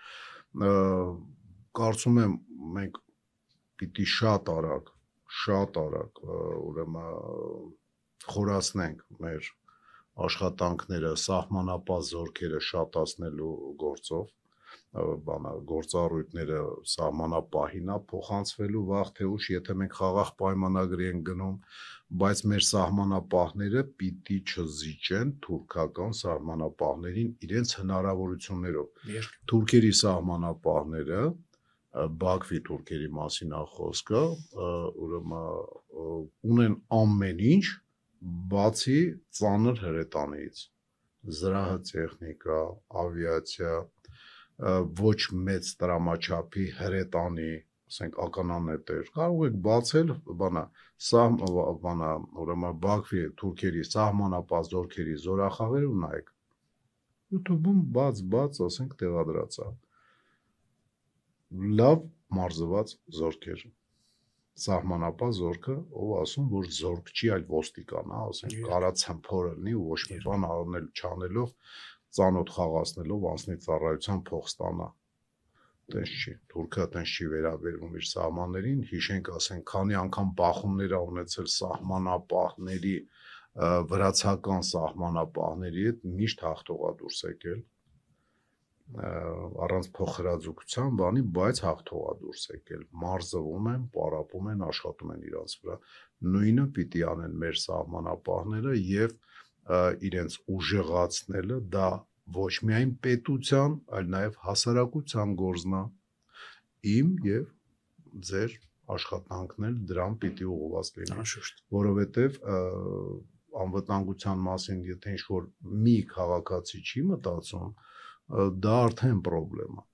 Կարծում եմ մենք պիտի շատ արագ, ուրեմն խորացնենք մեր աշխատանքները սահմանապահ զորքերը շատացնելու գործով, գործառույթները սահմանապահին է փոխանցվելու վաղ թե ուշ, եթե մենք խաղաղ պայմանագրի են գնում, բայց մեր սահմանապահները պիտի չզիջեն թուրքական սահմանապահներին իրենց հնարավորություններով։ Թուրքերի սահմանապահները, Բաքվի թուրքերի մասին է խոսքը, ուրեմն ունեն ամեն ինչ, բացի ծանր հրետանից, զրահատեխնիկա, ավիացիա, ոչ մեծ տրամաչափի հրետանի, ասենք ականանետեր, կարող եք բացել ուրեմն Բաքվի թուրքերի սահմանապահ զորքերի զորախաղերը ու նայեք։ YouTube-ում բաց, ասենք տեղադրած է։ Լավ մարզված զորքեր։ Սահմանապահ զորքը, ով ասում, որ զորք չի, այլ ոստիկան է, ասենք կարա ցմփորը լինի ու ոչ մի բան առնել չանելով, ծանոթ խաղացնելով անձնի ծառայության փող ստանա։ Տենց չի, թուրքը տենց չի վերաբերվում իր սահմաններին, հիշենք, ասենք, քանի անգամ բախումներ ա ունեցել սահմանապահների, վրացական սահմանապահների հետ միշտ հաղթողա դուրս եկել, առանց փոխհրաձգության բանի, բայց հաղթողա դուրս եկել, մարզվում են, պարապում են, աշխատում են իրանց վրա, նույնը պիտի անեն մեր սահմանապահները եւ իրենց ուժեղացնելը դա ոչ միայն պետության, այլ նաև հասարակության գործն է, իմ եւ ձեր աշխատանքն էլ դրան պիտի ուղղված լինի, որովհետեւ անվտանգության մասին, եթե ինչ-որ մի քաղաքացի չի մտածում, դա արդեն պրոբլեմ է։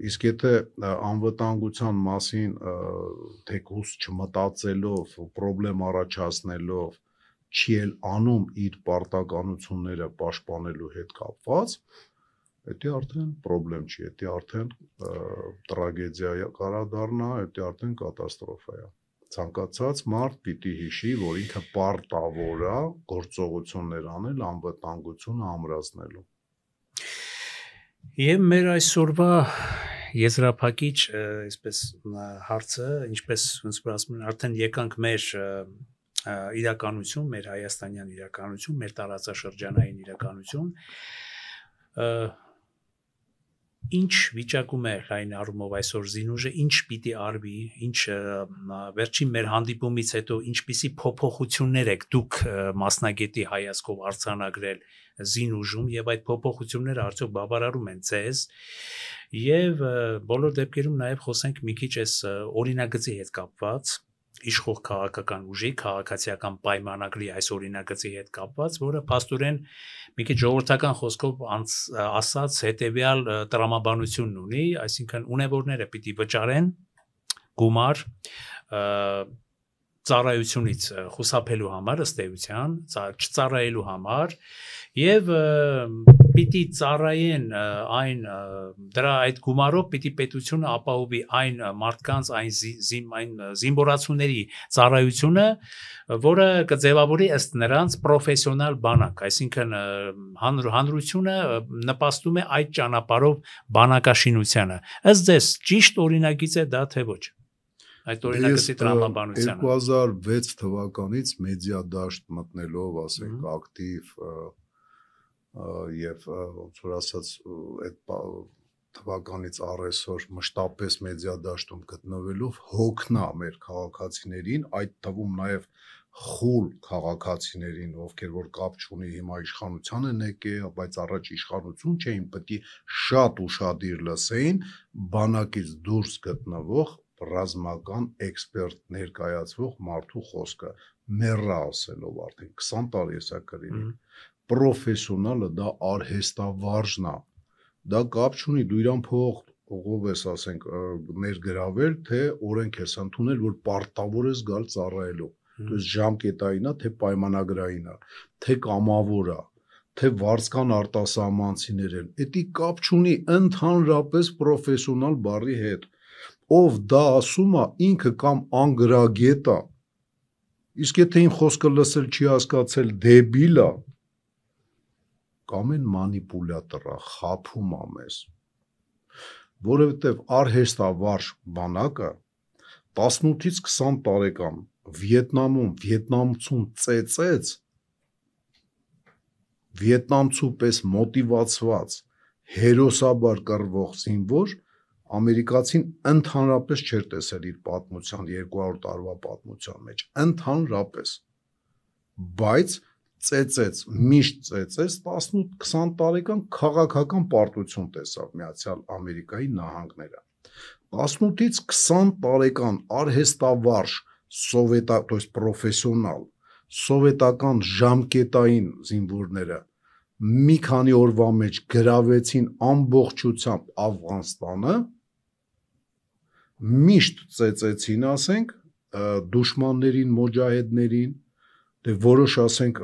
Իսկ եթե անվտանգության մասին թեկուզ չմտածելով, պրոբլեմ առաջացնելով չի էլ անում իր պարտականությունները պաշտպանելու հետ կապված, դա արդեն պրոբլեմ չի, դա արդեն տրագեդիա կարա դառնա, դա արդեն կատաստրոֆա է։ Ցանկացած մարդ պիտի հիշի, որ ինքը պարտավոր է գործողություններ անել անվտանգությունը ամրացնելու։ Եվ մեր այսօրվա եզրափակիչ, այսպես հարցը, ինչպես ոնց որ ասում են, արդեն եկանք մեր իրականություն, մեր հայաստանյան իրականություն, մեր տարածաշրջանային իրականություն, ինչ վիճակում է լայն առումով այսօր զինուժը, ինչ պիտի արվի, ինչ վերջին մեր հանդիպումից հետո ինչպիսի փոփոխություններ եք դուք մասնագետի հայացքով արձանագրել զինուժում եւ այդ փոփոխությունները արդյոք բավարարում են ձեզ եւ բոլոր դեպքերում նաեւ խոսենք մի քիչ այս օրինագծի հետ կապված իշխող քաղաքական ուժի, քաղաքացիական պայմանագրի այս օրինագծի հետ կապված, որը փաստորեն մի քիչ ժողովրդական խոսքով ասած հետեւյալ տրամաբանությունն ունի, այսինքն ունևորները պիտի վճարեն գումար ծառայությունից խուսափելու համար, ըստ էության, չծառայելու համար եւ պիտի ծառայեն այն դրա այդ գումարով պիտի պետությունը ապահովի այն մարդկանց այն զինվորացուների ծառայությունը, որը կձևավորի ըստ նրանց պրոֆեսիոնալ բանակ, այսինքն հանրությունը նպաստում է այդ ճանապարհով բանակաշինությանը։ Ըստ ձեզ ճիշտ օրինագիծ է դա թե ոչ։ Այդ օրինագծի տրամաբանությանը 2006 թվականից մեդիա դաշտ մտնելով, ասենք, ակտիվ եւ ոնց որ ասած այդ թվականից առեսօր մշտապես մեդիա դաշտում գտնվելով հոգնա մեր քաղաքացիներին, այդ թվում նաեւ խուլ քաղաքացիներին, ովքեր որ կապ չունի հիմա իշխանության են եկել, բայց առաջ իշխանություն չէին, պետք է շատ ուշադիր լսեին բանակից դուրս գտնվող ռազմական էքսպերտ ներկայացվող մարդու խոսքը, մեռա ասելով արդեն 20 տարի է սա կրին։ Պրոֆեսիոնալը դա արհեստավարժն է, դա կապ չունի, դու իրան փող ով ես, ասենք, ներգրավել, թե օրենք ես ընդունել, որ պարտավոր ես գալ ծառայելու, դու ժամկետային է, թե պայմանագրային է, թե կամավոր է, թե վարձկան արտասահմանցիներ են, դա կապ չունի ընդհանրապես պրոֆեսիոնալ բառի հետ, ով դա ասում է, ինքը կամ անգրագետ է, իսկ եթե իմ խոսքը լսել չի հասկացել դեբիլ է, կամ են մանիպուլյատոր է, խաբում է մեզ, որովհետև արհեստավարժ բանակը 18-ից 20 տարեկան Վիետնամում վիետնամցուն ծեծեց, վիետնամցու պես մոտիվացված, հերոսաբար կռվող զինվոր, ամերիկացին ընդհանրապես չէր տեսել իր պատմության 200 տարվա պատմության մեջ, ընդհանրապես, բայց ծեծեց, միշտ ծեծեց 18-20 տարեկան քաղաքական պարտություն տեսավ Միացյալ Ամերիկայի Նահանգները։ 18-ից 20 տարեկան արհեստավարժ պրոֆեսիոնալ սովետական ժամկետային զինվորները մի քանի օրվա մեջ գրավեցին ամբողջությամբ Աֆղանստանը, միշտ ծեծեցին, ասենք, դուշմաններին, մոջահեդներին, դե որոշ ասենք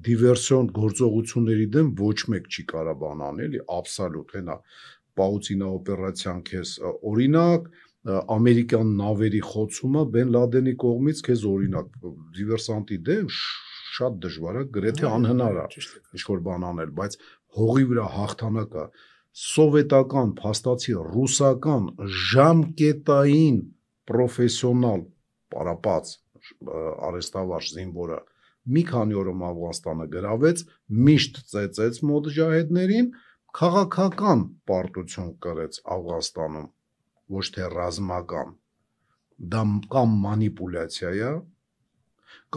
դիվերսիոն գործողությունների դեմ ոչ մեկ չի կարող բան անել, էլի աբսոլյուտ, հենա Պաուցինա օպերացիան քեզ օրինակ, ամերիկյան նավերի խոցումը Բեն Լադենի կողմից քեզ օրինակ, դիվերսանտի դեմ շատ դժվար է, գրեթե անհնար է ինչ-որ բան անել, բայց հողի վրա հաղթանակը սովետական, փաստացի ռուսական ժամկետային պրոֆեսիոնալ պարապած արեստավարժ զինվորը մի քանի օրում Աֆղանստանը գրավեց, միշտ ծեծեց մոջահեդներին, քաղաքական պարտություն կրեց Աֆղանստանում, ոչ թե ռազմական, դա կամ մանիպուլյացիա է,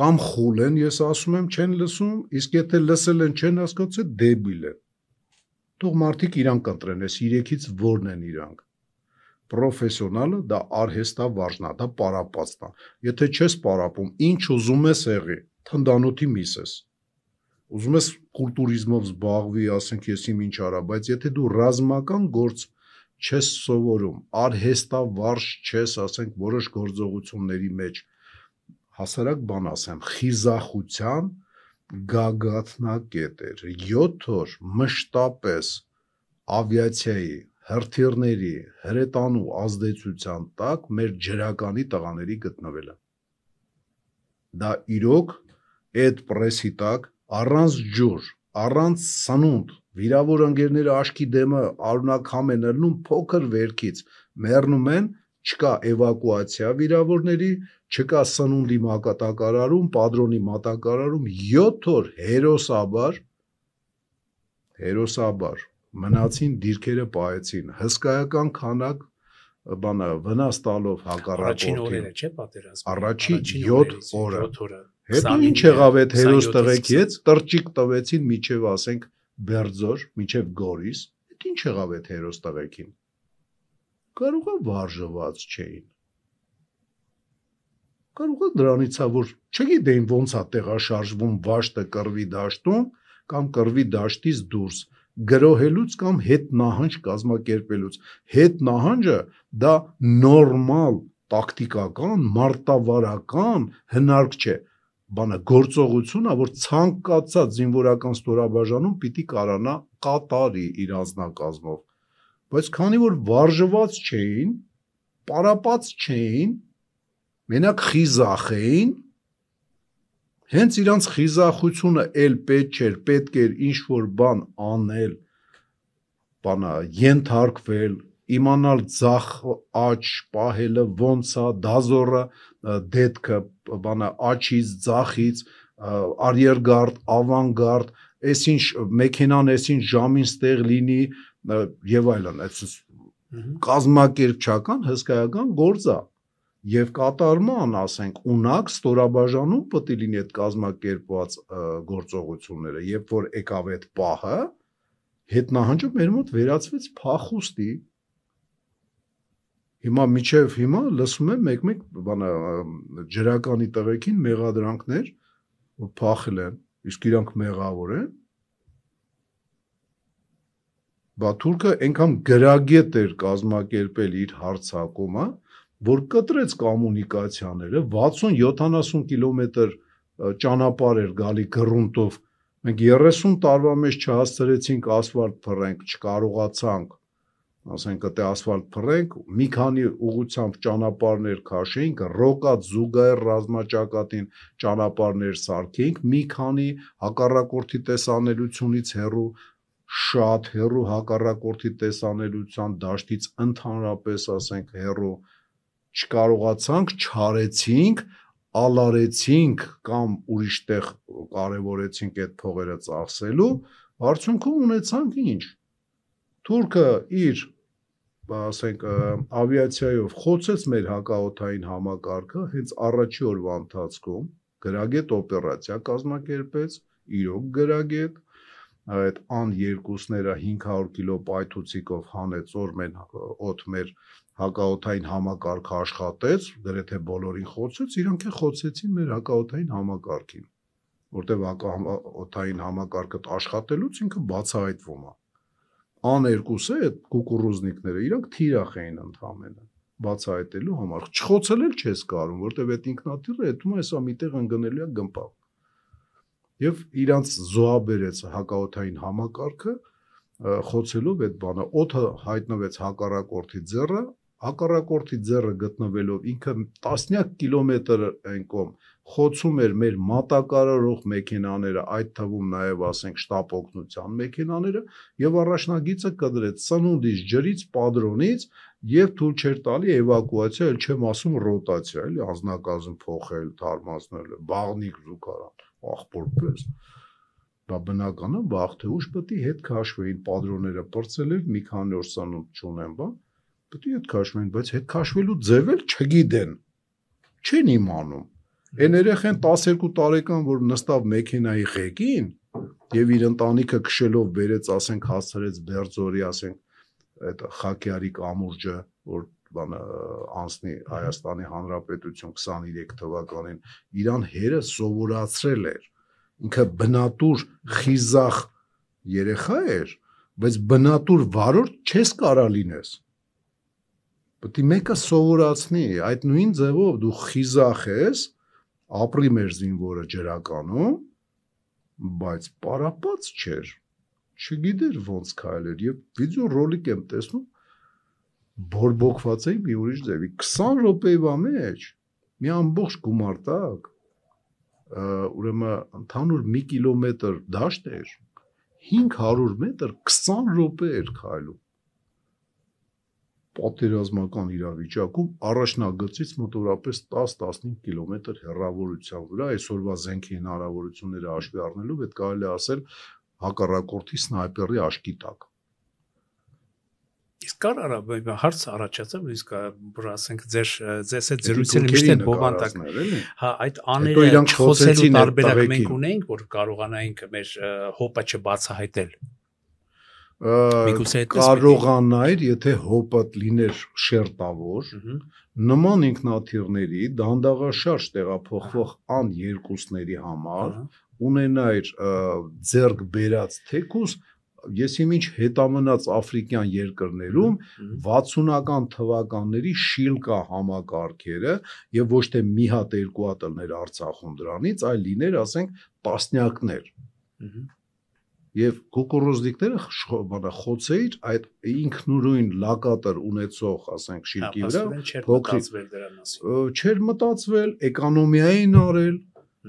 կամ խուլ են, ես ասում եմ, չեն լսում, իսկ եթե լսել են, չեն հասկացել, դեբիլ են։ Թող մարդիկ իրանք ընտրեն, այս երեքից որն են իրանք։ Պրոֆեսիոնալը դա արհեստավարժն է, դա պարապածն է։ Եթե չես պարապում, ինչ ուզում ես եղի, թնդանոթի միս ես։ Ուզում ես կուլտուրիզմով զբաղվի, ասենք ես իմ ինչ արա, բայց եթե դու ռազմական գործ չես սովորում, արհեստավարժ չես, ասենք որոշ գործողությունների մեջ, հասարակ բան ասեմ, խիզախության գագաթնակետ էր, 7 օր մշտապես ավիացիայի, հրթիռների, հրետանու ազդեցության տակ մեր ջրականի տղաների գտնվելը։ Դա իրոք այդ պրեսի տակ առանց ջուր, առանց սնունդ, վիրավոր ընկերները աշկի դեմը արունակամ են ելնում փոքր վերքից, մեռնում են, չկա էվակուացիա վիրավորների, չկա սնունդի մատակարարում, պատրոնի մատակարարում, 7 օր հերոսաբար մնացին, դիրքերը պահեցին, հսկայական քանակ բանը վնաս տալով հակառակորդին։ Առաջին օրերը չէ պատերազմի։ Առաջին 7 օրը։ Հետո ինչ եղավ այդ հերոս տղեկի հետ, տրճիկ տվեցին միջև, ասենք, Բերձոր, միջև Գորիս, այդ ինչ եղավ այդ հերոս տղեկին։ Կարող է վարժված չէին։ Կարող է դրանից է, որ չգիտեին ոնց է տեղաշարժվում վաշտը կռվի դաշտում կամ կռվի դաշտից դուրս, գրոհելուց կամ հետ նահանջ կազմակերպելուց։ Հետ նահանջը դա նորմալ, տակտիկական, մարտավարական հնարք չէ, բանը գործողությունն է, որ ցանկացած զինվորական ստորաբաժանում պիտի կարողանա կատարի իր անձնակազմով։ Բայց քանի որ վարժված չէին, պարապած չէին, մենակ խիզախ էին, հենց իրանց խիզախությունը էլ պետք չէր, պետք էր ինչ-որ բան անել, բանը ենթարկվել, իմանալ ձախ աջ պահելը ոնց է, դազորը, դետքը, բանը աչից, ձախից, արիերգարդ, ավանգարդ, այսինչ մեքենան այսինչ ժամին ստեղ լինի եւ այլն, այսպես կազմակերպչական հսկայական գործ է եւ կատարման, ասենք, ունակ ստորաբաժանում պետք է լինի այդ կազմակերպված գործողությունները, երբ որ եկավ այդ պահը, հետնահանջը մեր մոտ վերածվեց փախուստի։ Հիմա միջև հիմա լսում եմ մեկ-մեկ բանը ջրականի տղեկին մեղադրանքներ, որ փախել են, իսկ իրանք մեղավոր են։ Բա թուրքը այնքան գրագետ էր կազմակերպել իր հարձակումը, որ կտրեց կոմունիկացիաները, 60-70 կիլոմետր ճանապարհ էր գալի գրունտով, մենք 30 տարվա մեջ չհասցրեցինք ասֆալտ փռենք, չկարողացանք, ասենք այդե ասֆալտ փռենք, մի քանի ուղությամբ ճանապարհներ քաշեինք, ռոկատ զուգահեռ ռազմաճակատին ճանապարհներ սարքեինք, մի քանի հակառակորդի տեսանելությունից հեռու, շատ հեռու հակառակորդի տեսանելիության դաշտից ընդհանրապես, ասենք, հեռու չկարողացանք, չարեցինք, ալարեցինք կամ ուրիշ տեղ կարևորեցինք այդ փողերը ծախսելու, արդյունքում ունեցանք ինչ։ Թուրքը իր, ասենք, ավիացիայով խոցեց մեր հակաօդային համակարգը, հենց առաջի օրվա ընթացքում գրագետ օպերացիա կազմակերպեց, իրոք գրագետ, այդ ան-2-ները 500 կիլո պայթուցիկով հանեց օրմեն օդ մեր հակաօդային համակարգը աշխատեց, գրեթե բոլորին խոցեց, իրանք է խոցեցին մեր հակաօդային համակարգին, որտեղ հակաօդային համակարգը աշխատելուց ինքը բացահայտվում է։ Ան-2-ը այդ կուկուռուզնիկները իրանք թիրախ էին ընդհանրապես, բացահայտելու համար։ Չխոցել էլ չես կարող, որտեվ այդ ինքնաթիռը հետո հեսա միտեղ ընկնելու է գմպա։ Եվ իրանց զոհաբերեց հակաօդային համակարգը խոցելով այդ բանը, օդը հայտնվեց հակառակորդի ձեռը, հակառակորդի ձեռը գտնվելով ինքը տասնյակ կիլոմետր այն կողմ խոցում էր մեր մատակարարող մեքենաները, այդ թվում նաև ասենք շտապ օգնության մեքենաները, եւ առաջնագիծը կդրեց սնունդից, ջրից, падրոնից եւ թույլ չէր տալի էվակուացիա, էլ չեմ ասում ռոտացիա, էլի անձնակազմ փոխել, թարմացնել, բաղնիկ զուգարան, աղբորպես։ Դա բնական է, վաղ թե ուշ պետք է հետ քաշվեին, падրոնները պրծել էր, մի քանի օր սնունդ չունեն, բա պետք է հետ քաշվեին, բայց հետ քաշվելու ձև էլ չգիտեն, չեն իմանում։ Այն երեխեն 12 տարեկան, որ նստավ մեքենայի ղեկին եւ իր ընտանիքը քշելով բերեց, ասենք հասցրեց Բերձորի, ասենք այդ Խակիարի կամուրջը, որ բանը անցնի Հայաստանի Հանրապետություն 23 թվականին, իրան հերը սովորացրել էր, ինքը բնատուր խիզախ երեխա էր, բայց բնատուր վարորդ չես կարա լինես։ Պետք է մեկը սովորացնի, այդ նույն ձևով դու խիզախ ես, ապրի մեր զինվորը ջրականում, բայց պարապած չէր, չգիտեր ոնց քայլեր եւ վիդեո ռոլիկ եմ տեսնում, բորբոքված էի մի ուրիշ ձևի, 20 րոպեվա մեջ մի ամբողջ գումար տակ, ուրեմն ընդհանուր 1 կիլոմետր դաշտ էր, 500 մետր 20 րոպե էր քայլում։ Պատերազմական իրավիճակում առաջնագծից մոտավորապես 10-15 կիլոմետր հեռավորության վրա, այսօրվա զենքի հնարավորությունները հաշվի առնելով, այդ կարելի է ասել հակառակորդի սնայպերի աշկի տակ։ Իսկ կար հարց առաջացավ, իսկ ասենք ձեզ այդ զրույցը միշտ բովանդակ։ Հա, այդ աները չխոսելու տարբերակ մենք ունենք, որ կարողանայինք մեր հոպը չբացահայտել։ Կարողանայր, եթե հոպը լիներ շերտավոր, նման ինքնաթիռների դանդաղաշարժ տեղափոխվող ան-երկուսների համար ունենայր ձեռք բերած թեկուս, եսիմինչ հետամնաց աֆրիկյան երկրներում 60-ական թվականների շիլկա համակարգերը եւ ոչ թե մի հատ երկու հատ ելներ Արցախում դրանից, այլ լիներ, ասենք, տասնյակներ։ Եվ կուկուռուզնիկները խոցեիր այդ ինքնուրույն լակատր ունեցող, ասենք, շիլկի վրա, չէր մտածվել, էկոնոմիա էին արել,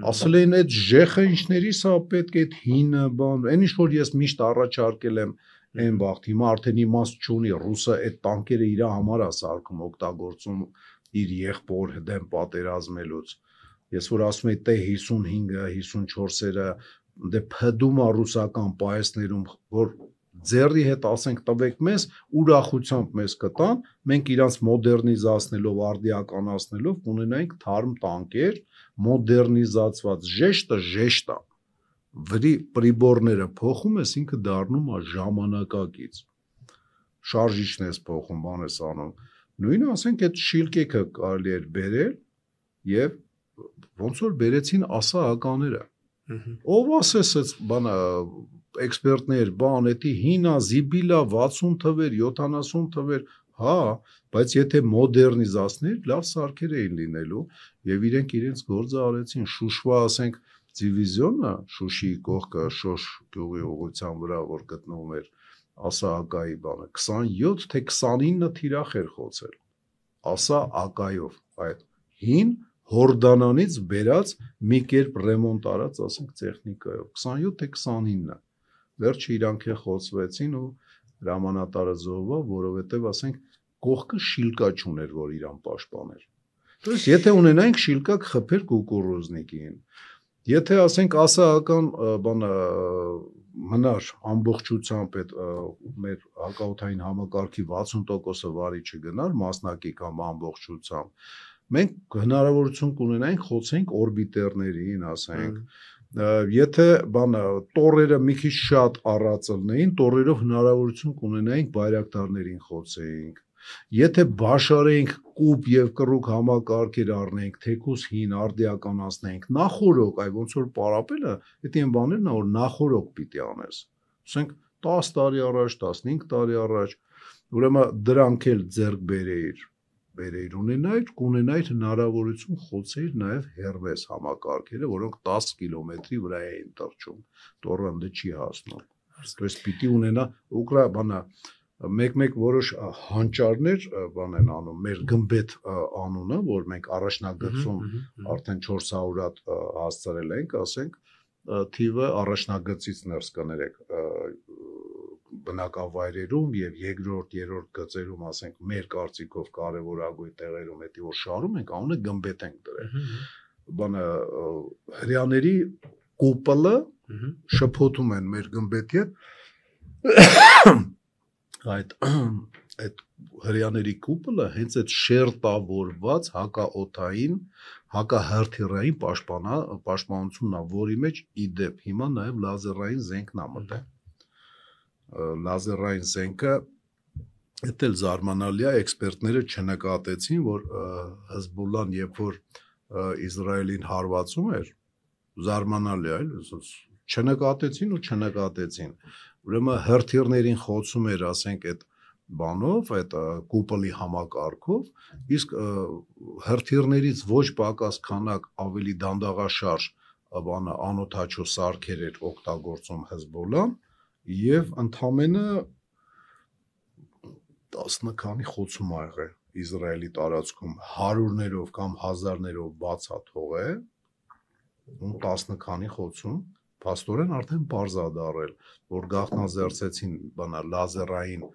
ասել էին այդ ժեխը ինչների սա պետք է այդ հինը բան, այն ինչ որ ես միշտ առաջարկել եմ այն վաղ, հիմա արդեն իմաստ չունի, ռուսը այդ տանկերը իր համար է սարքում, օգտագործում իր եղբոր դեմ պատերազմելուց։ Ես որ ասում եմ T-55-ը, 54-երը դե փդում է ռուսական պայեսներում, որ ձեռի հետ ասենք տվեք մեզ, ուրախությամբ մեզ կտան, մենք իրանց մոդեռնիզացնելով, արդիականացնելով կունենայինք թարմ տանկեր, մոդեռնիզացված ժեշտը, վրի պրիբորները փոխում ես, ինքը դառնում է ժամանակակից, շարժիչն ես փոխում, բան ես անում, նույնը ասենք այդ շիլկեքը կարելի էր բերել և ոնց որ բերեցին ասահականները, ով ասես բանը էքսպերտներ, բան, էդի հինա, զիբիլա, 60 թվեր, 70 թվեր, հա, բայց եթե մոդեռնիզացներ, լավ սարքեր էին լինելու եւ իրենց գործը արեցին, Շուշվա, ասենք, դիվիզիոնը, Շուշիի կողքը, Շոշ գյուղի ուղղության վրա, որ գտնվում էր ասահակայի բանը, 27 թե 29 թիրախ էր խոցել, ասահակայով, այդ հին Հորդանանից բերած մի կերպ ռեմոնտ արած, ասենք, տեխնիկայով, 27 թե 29, վերջը իրանք խոցվեցին ու հրամանատարը զոհվավ, որովհետև, ասենք, կողքը շիլկա չուներ, որ իրան պաշտպաներ։ Դες եթե ունենայինք շիլկա կխփեր կուկուռուզնիկին, եթե, ասենք, ասահական բանը մնար ամբողջությամբ այդ մեր հակաօդային համակարգի 60%-ը վարի չգնար, մասնակի կամ ամբողջությամբ, մենք հնարավորություն կունենայինք խոցենք օրբիտերներին, ասենք, եթե բանը տորերը մի քիչ շատ առածելնեին, տորերով հնարավորություն կունենայինք բայրակտարներին խոցեինք, եթե բաշարեինք կուպ և կռուկ համակարգեր առնեինք, թեկուս հին արդիականացնեինք, նախորոք, այ ոնց որ պարապելը, այդ են բաներն որ նախորոք պիտի անես, ասենք 10 տարի առաջ, 15 տարի առաջ, ուրեմն դրանք էլ ձեռք բերեիր, բերեիր ունենայր, կունենայր հնարավորություն խոցեիր նաև հերվես համակարգերը, որոնք 10 կիլոմետրի վրա էին տրճում, տորանդը չի հասնում։ То есть պիտի ունենա ուկրաինա մեկ որոշ հանճարներ բան են անում, մեր գմբեթ անունը, որ մենք առաջնագծում արդեն 400 հատ հասցրել ենք, ասենք, թիվը առաջնագծից ներս կներեք բնակավայրերում եւ երկրորդ, երրորդ գծերում, ասենք, մեր կարծիքով կարևորագույն տեղերում, էդի որ շարում ենք, անունը գմբեթ ենք դրել։ Բանը հрьяաների կուպոլը շփոթում են մեր գմբեթի հետ այդ հрьяաների կուպոլը հենց այդ շերտավորված հակաօթային, հակահրթիռային պաշտպանությունն է, որի մեջ իդեպ հիմա նաև լազերային զենքն է մտել։ Լազերային զենքը դա էլ զարմանալի է, էքսպերտները չնկատեցին, որ Հեզբոլլան երբ որ Իսրայելին հարվածում էր, զարմանալի է, չնկատեցին, ուրեմն հրթիռներին խոցում էր, ասենք, այդ բանով, այդ կուպոլի համակարգով, իսկ հրթիռներից ոչ պակաս քանակ ավելի դանդաղաշարժ բանը անօթաչու սարքեր էր օգտագործում Հեզբոլլան եւ ընդամենը 10 քանի խոցում ա եղել Իսրայելի տարածքում, հարյուրներով կամ հազարներով բաց է թողել, ու 10 քանի խոցում փաստորեն արդեն բարձ է դարել, որ գաղտնազերծեցին բանա լազերային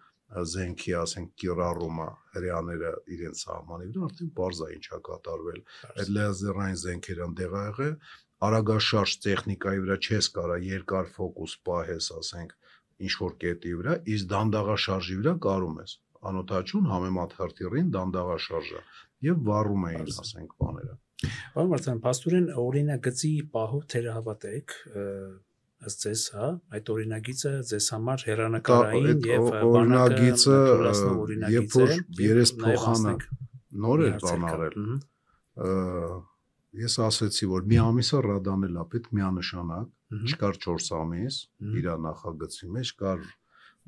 զենքի, ասենք, կիրառումը հрьяաները իրենց սահմանի վրա, արդեն բարձ է ինչա կատարվել։ Այդ լազերային զենքերը դեղ ա եղել, արագաշարժ տեխնիկայի վրա չես կարա երկար ֆոկուս պահես, ասենք, ինչ որ կետի վրա, իսկ դանդաղաշարժի վրա կարում ես։ Անօթաչուն համեմատ հրթիռին դանդաղաշարժը եւ վառում էին, ասենք, բաները։ Պարոն Մարտիրոսյան, փաստորեն օրինագծի պահով թերահավատ եք, ըստ ձեզ, հա, այդ օրինագիծը ձեզ համար հերանեկարային եւ օրինագիծը, երբ որ երես փոխանը նոր էր բանարել, ես ասեցի, որ մի ամիսը ռադանել է պետք միանշանակ, չկար 4 ամիս, իր նախագծի մեջ կար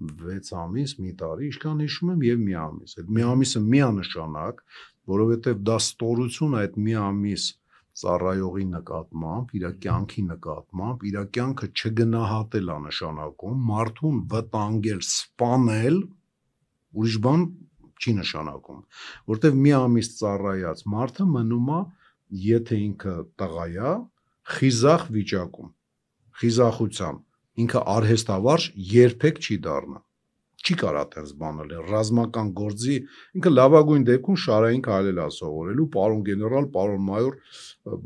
6 ամիս, մի տարի, ինչքան հիշում եմ, եւ մի ամիս։ Այդ մի ամիսը միանշանակ, որովհետեւ դա ստորություն է այդ մի ամիս ծառայողի նկատմամբ, իր կյանքի նկատմամբ, իր կյանքը չգնահատել է նշանակում, մարդուն վտանգել, սպանել, ուրիշ բան չի նշանակում, որտեվ մի ամիս ծառայած մարդը մնում է, եթե ինքը տղա է, խիզախ վիճակում, խիզախությամբ, ինքը արհեստավարժ երբեք չի դառնա, չի կարա տենց բանել, ռազմական գործի, ինքը լավագույն դեպքում շարային քայլել է սովորելու, պարոն գեներալ, պարոն մայոր,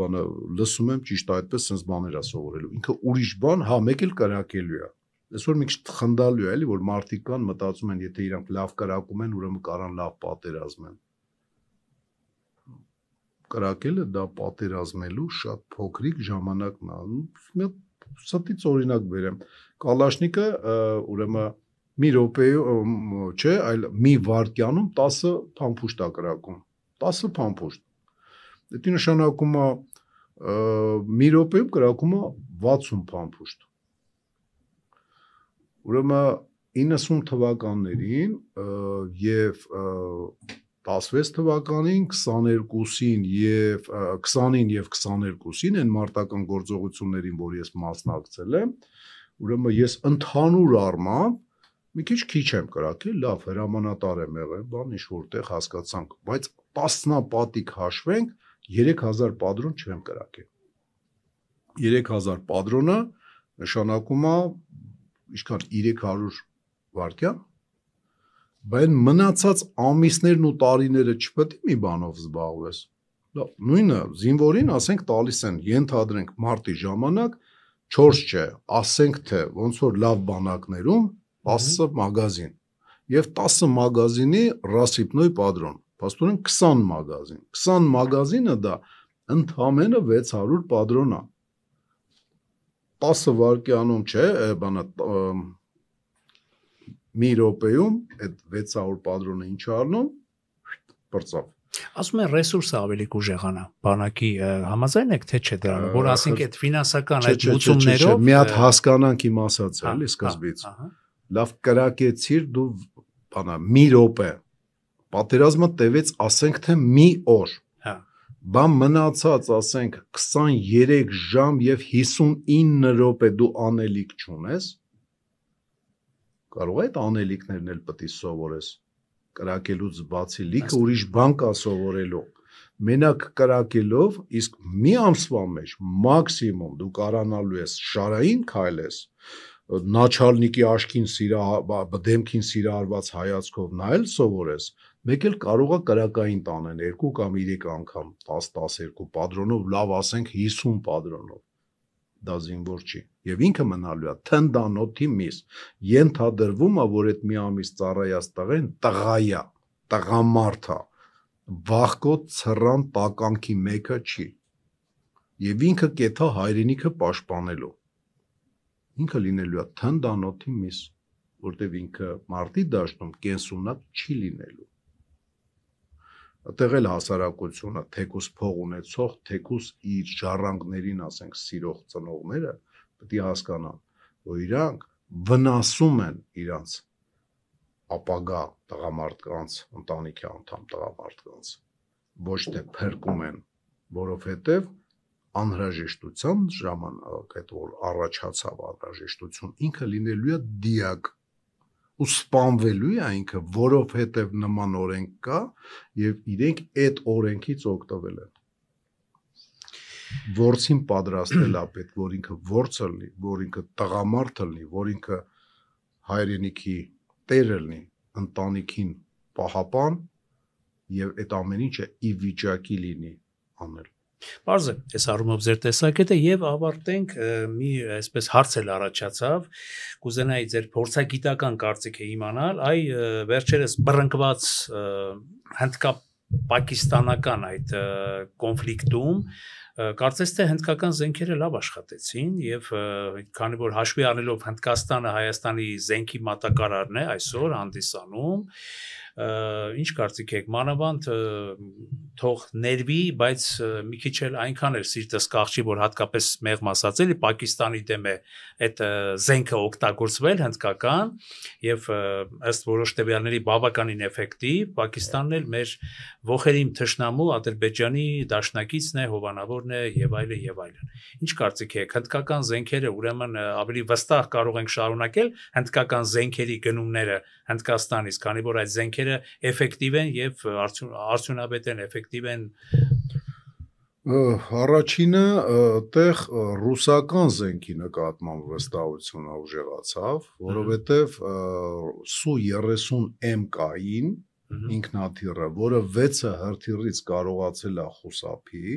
բանը լսում եմ ճիշտ այդպես sense բաներ է սովորելու, ինքը ուրիշ բան, հա, մեկ էլ կրակելու է, այսօր մի քիչ խնդալու է, էլի, որ մարդիկ կան մտածում են, եթե իրանք լավ կրակում են, ուրեմն կարան լավ պատերազմեն։ Կրակելը դա պատերազմելու շատ փոքրիկ ժամանակն է, ստից օրինակ բերեմ, Կալաշնիկը ուրեմն մի րոպեում, չէ, այլ մի վայրկյանում 10 փամփուշտ է կրակում, 10 փամփուշտ, դա նշանակում է մի րոպեում կրակում է 60 փամփուշտ, ուրեմն 90 թվականներին եւ 16 թվականին, 22-ին եւ 20-ին եւ 22-ին են մարտական գործողություններին, որ ես մասնակցել եմ, ուրեմն ես ընդհանուր առմամբ մի քիչ եմ կրակել, լավ, հրամանատար եմ եղել, բան ինչ որտեղ հասկացանք, բայց տասնապատիկ հաշվենք 3000 պատրոն չեմ կրակել։ 3000 պատրոնը նշանակում է ինչքան 300 վայրկյան, բայց մնացած ամիսներն ու տարիները չպետք է մի բանով զբաղվես։ Լավ, նույնը զինվորին, ասենք, տալիս են, ենթադրենք մարտի ժամանակ 4 չէ, ասենք թե ոնց որ լավ բանակներում 10 մագազին եւ 10 մագազինի ռասիպնոյ պատրոն, փաստորեն 20 մագազին։ 20 մագազինը դա ընդամենը 600 պատրոն է։ 10 վայրկյանում չէ, բանա մի րոպեում այդ 600 պատրոնը ինչ առնում, բրծավ։ Ասում են ռեսուրսը ավելի կուժեղանա, բանակի համաձայն եք թե չէ դրան, որ ասենք այդ ֆինանսական այդ մուծումներով մի հատ հասկանանք իմ ասած էլի սկզբից։ Լավ կրակեցիր դու բանա մի րոպե, պատերազմը տևեց ասենք թե մի օր, հա, բա մնացած ասենք 23 ժամ եւ 59 րոպե դու անելիք չունես, կարող է այդ անելիքներն էլ պետք է սովորես, կրակելուց բացի լիքը ուրիշ բան կա սովորելու, մենակ կրակելով, իսկ մի ամսվա մեջ մաքսիմում դու կարանալու ես շարային քայլես, Նաչալնիկի աշկին դեմքին սիրահարված հայացքով նայել սովորես, մեկ էլ կարող է կրակային տանեն 2 կամ 3 անգամ 10-12 պատրոնով, լավ ասենք 50 պատրոնով, դա զինվոր չի, եւ ինքը մնալու է թնդանոթի միս, ենթադրվում է, որ այդ մի ամիս ծառայած տղեն տղայա, տղամարդ է, վախկոտ ցռան տականքի մեկը չի, եւ ինքը կեթա հայրենիքը պաշտպանելու, ինքը լինելու է թնդանոթի միս, որտեվ ինքը մարտի դաշտում կենսունակ չի լինելու, այդտեղ էլ հասարակությունը թեկուս փող ունեցող, թեկուս իր ժառանգներին, ասենք, սիրող ծնողները պետք է հասկանան, որ իրանք վնասում են իրանց ապագա տղամարդկանց, ընտանիքի անդամ տղամարդկանց, ոչ թե փրկում են, որովհետև անհրաժեշտության ժամանակ, այդ որ առաջացավ անհրաժեշտություն, ինքը լինելու է դիակ ու սպանվելու է ինքը, որովհետև նման օրենք կա եւ իրենք այդ օրենքից օգտվել են։ Որցին պատրաստել է պետք, որ ինքը որցը լինի, որ ինքը տղամարդը լինի, որ ինքը հայրենիքի տերը լինի, ընտանիքին պահապան եւ այդ ամեն ինչը ի վիճակի լինի անել։ Պարզ է, այս առումով ձեր տեսակետը եւ ավարտենք մի այսպես հարց էլ առաջացավ, կուզենայի ձեր փորձագիտական կարծիքը իմանալ, վերջերս բռնկված հնդկա-պակիստանական այդ կոնֆլիկտում կարծես թե հնդկական զենքերը լավ աշխատեցին եւ քանի որ հաշվի առնելով Հնդկաստանը Հայաստանի զենքի մատակարարն է այսօր հանդիսանում, ինչ կարծիք եք, մանավանդ թող ներվի, բայց մի քիչ էլ այնքան էլ սիրտս կաղճի, որ հատկապես մեղմ ասած էլի Պակիստանի դեմ է այդ զենքը օգտագործվել հնդկական եւ ըստ որոշ տվյալների բավականին էֆեկտիվ, Պակիստանն էլ մեր ողերիմ թշնամու Ադրբեջանի դաշնակիցն է, հովանավորն է եւ այլն եւ այլն։ Ինչ կարծիք եք, հնդկական զենքերը ուրեմն ավելի վստահ կարող ենք շարունակել հնդկական զենքերի գնումները Հնդկաստանից, քանի որ այդ զենքերը էֆեկտիվ են եւ արդյունավետ են, էֆեկտիվ են։ Առաջինը տեղ ռուսական զենքի նկատմամբ վստահությունը ուժեղացավ, որովհետև Su-30M կային ինքնաթիռը, որը 6-ը հրթիռից կարողացել է խուսափի,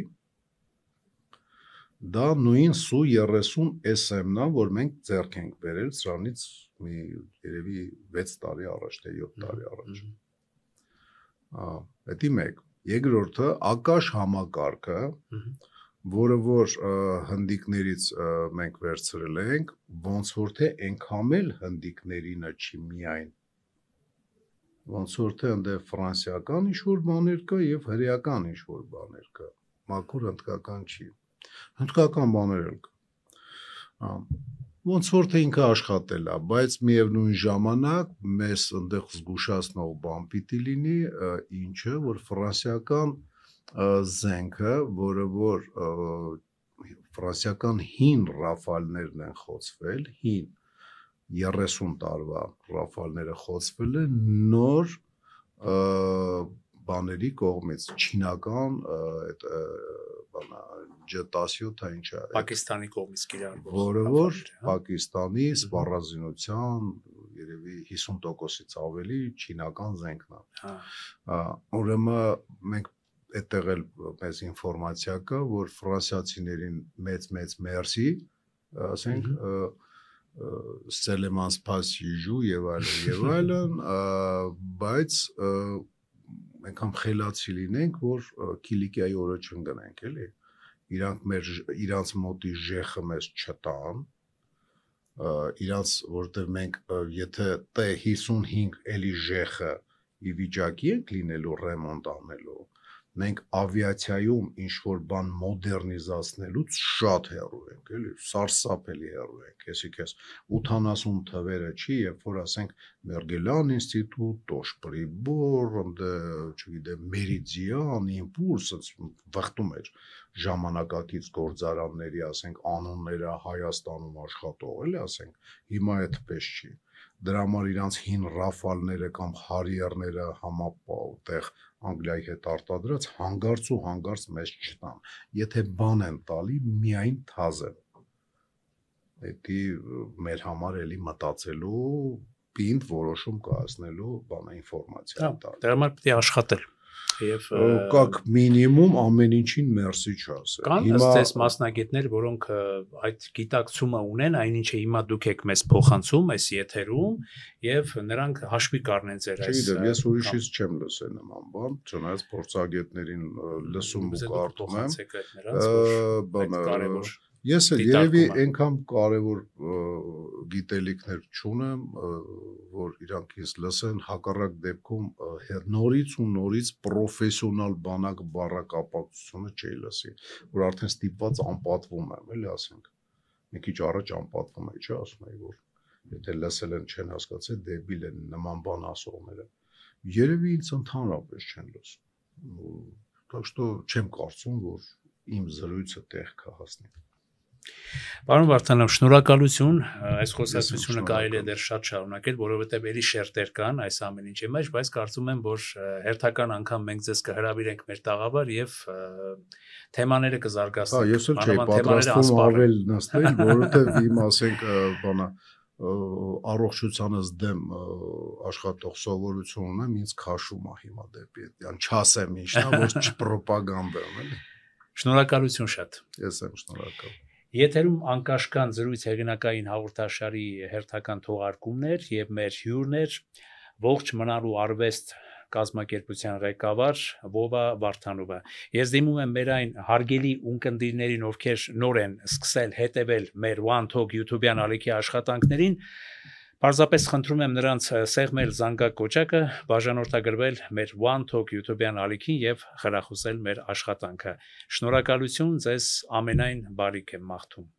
դա նույն Su-30SM-ն է, որ մենք ձեռք ենք բերել սրանից մի երևի 6 տարի առաջ, թե 7 տարի առաջ։ Դա մեկ։ Երկրորդը ակաշ համակարգը, որը որ հնդիկներից մենք վերցրել ենք, ոնց որ թե այնքան էլ հնդիկներինը չի միայն, ոնց որ թե ընդ ֆրանսիական ինչ-որ բաներ կա եւ հրեական ինչ-որ բաներ կա, մաքուր հնդկական չի, հնդկական բաներ էլ կա, ոնց որ թե ինքը աշխատել է, բայց միևնույն ժամանակ մեզ ընդեղ զգուշացնող բան պիտի լինի, ինչը, որ ֆրանսիական զենքը, որը որ ֆրանսիական հին ռաֆալներն են խոցվել, հին 30 տարվա ռաֆալները խոցվել են նոր բաների կողմից, չինական J-17-ը ինչ է, Պակիստանի կողմից կիրառվող, որը որ Պակիստանի սպառազինության երևի 50%-ից ավելի չինական զենքն է։ Ուրեմն մենք այդտեղ էլ մեզ ինֆորմացիա կա, որ ֆրանսիացիներին մեծ մերսի, ասենք Սելեման սպասիժու եւ այլն, բայց այնքան խելացի լինենք, որ Կիլիկիայի օրը չընկնենք, էլի։ Իրանց մոտի ժեխը մեզ չտան, իրանց, որտեղ մենք եթե T55 էլի ժեխը ի վիճակի ենք լինելու ռեմոնտ անելու, մենք ավիացիայում ինչ որ բան մոդեռնիզացնելուց շատ հեռու ենք, էլի, սարսափելի հեռու ենք, եսի քեզ 80 թվերը չի, երբ որ ասենք Մերգելյան ինստիտուտ, Տոշպրիբոր, չգիտեմ, Մերիդիան, Իմպուլս, վխտում էր ժամանակակից գործարանների, ասենք, անունները Հայաստանում աշխատող, էլի, ասենք, հիմա այդպես չի։ Դրա համար իրանց հին Ռաֆալները կամ Հարիերները համապալ տեղ Անգլիայի հետ արտադրած հանգարց ու հանգարց մեզ չտան։ Եթե բան են տալի, միայն թազեն։ Դա մեր համար էլի մտածելու, պինդ որոշում կայացնելու բանը ինֆորմացիա տալ։ Դրա համար պետք է աշխատել։ Եվ կակ մինիմում ամեն ինչին մերսի չասել։ Կան ըստ մասնագետներ, որոնք այդ գիտակցումը ունեն, այնինչը հիմա դուք եք մեզ փոխանցում այս եթերում եւ նրանք հաշվի կառնեն ձեր այս։ Չգիտեմ, ես ուրիշից չեմ լսել նման բան, չնայած փորձագետներին լսում ու կարդում եմ։ Ես էլ երևի այնքան կարևոր գիտելիքներ չունեմ, որ իրանք ինձ լսեն, հակառակ դեպքում նորից ու նորից պրոֆեսիոնալ բանակ բառակապակցությունը չի լսի, որ արդեն ստիպված անպատվում եմ, էլի ասենք։ Մի քիչ առաջ անպատվում էի, չէ, ասում էի, որ եթե լսել են չեն հասկացել, դեբիլ են նման բան ասողները։ Երևի ինձ ընդհանրապես չեն լսում։ Так что չեմ կարծում, որ իմ զրույցը տեղ կհասնի։ Պարոն Վարդանյան, շնորհակալություն, այս խոսակցությունը կարելի է դեռ շատ շարունակել, որովհետև էլի շերտեր կան այս ամեն ինչի մեջ, բայց կարծում եմ, որ հերթական անգամ մենք ձեզ կհրավիրենք մեր տաղավար եւ թեմաները կզարգացնենք։ Ես էլ չէի պատրաստվում ավել նստել, որովհետև իմ ասենք բանա առողջությանս դեմ աշխատող սովորություն ունեմ, ինձ քաշում է հիմա դեպի այդյան չասեմ ինչն է, որ չպրոպագանդեմ, էլի։ Շնորհակալություն շատ։ Ես եմ շնորհակալ։ Եթերում անկաշկան զրույց հեղինակային հաղորդաշարի հերթական թողարկումներ եւ մեր հյուրներ ողջ մնալու արվեստ կազմակերպության ղեկավար Վովա Վարդանովը։ Ես դիմում եմ մեր այն հարգելի ունկնդիրներին, ովքեր նոր են սկսել հետևել մեր One Talk YouTube-յան ալիքի աշխատանքներին, պարզապես խնդրում եմ նրանց սեղմել զանգակոճակը, բաժանորդագրվել մեր One Talk YouTube-յան ալիքին եւ խրախուսել մեր աշխատանքը։ Շնորհակալություն, ձեզ ամենայն բարիք եմ մաղթում։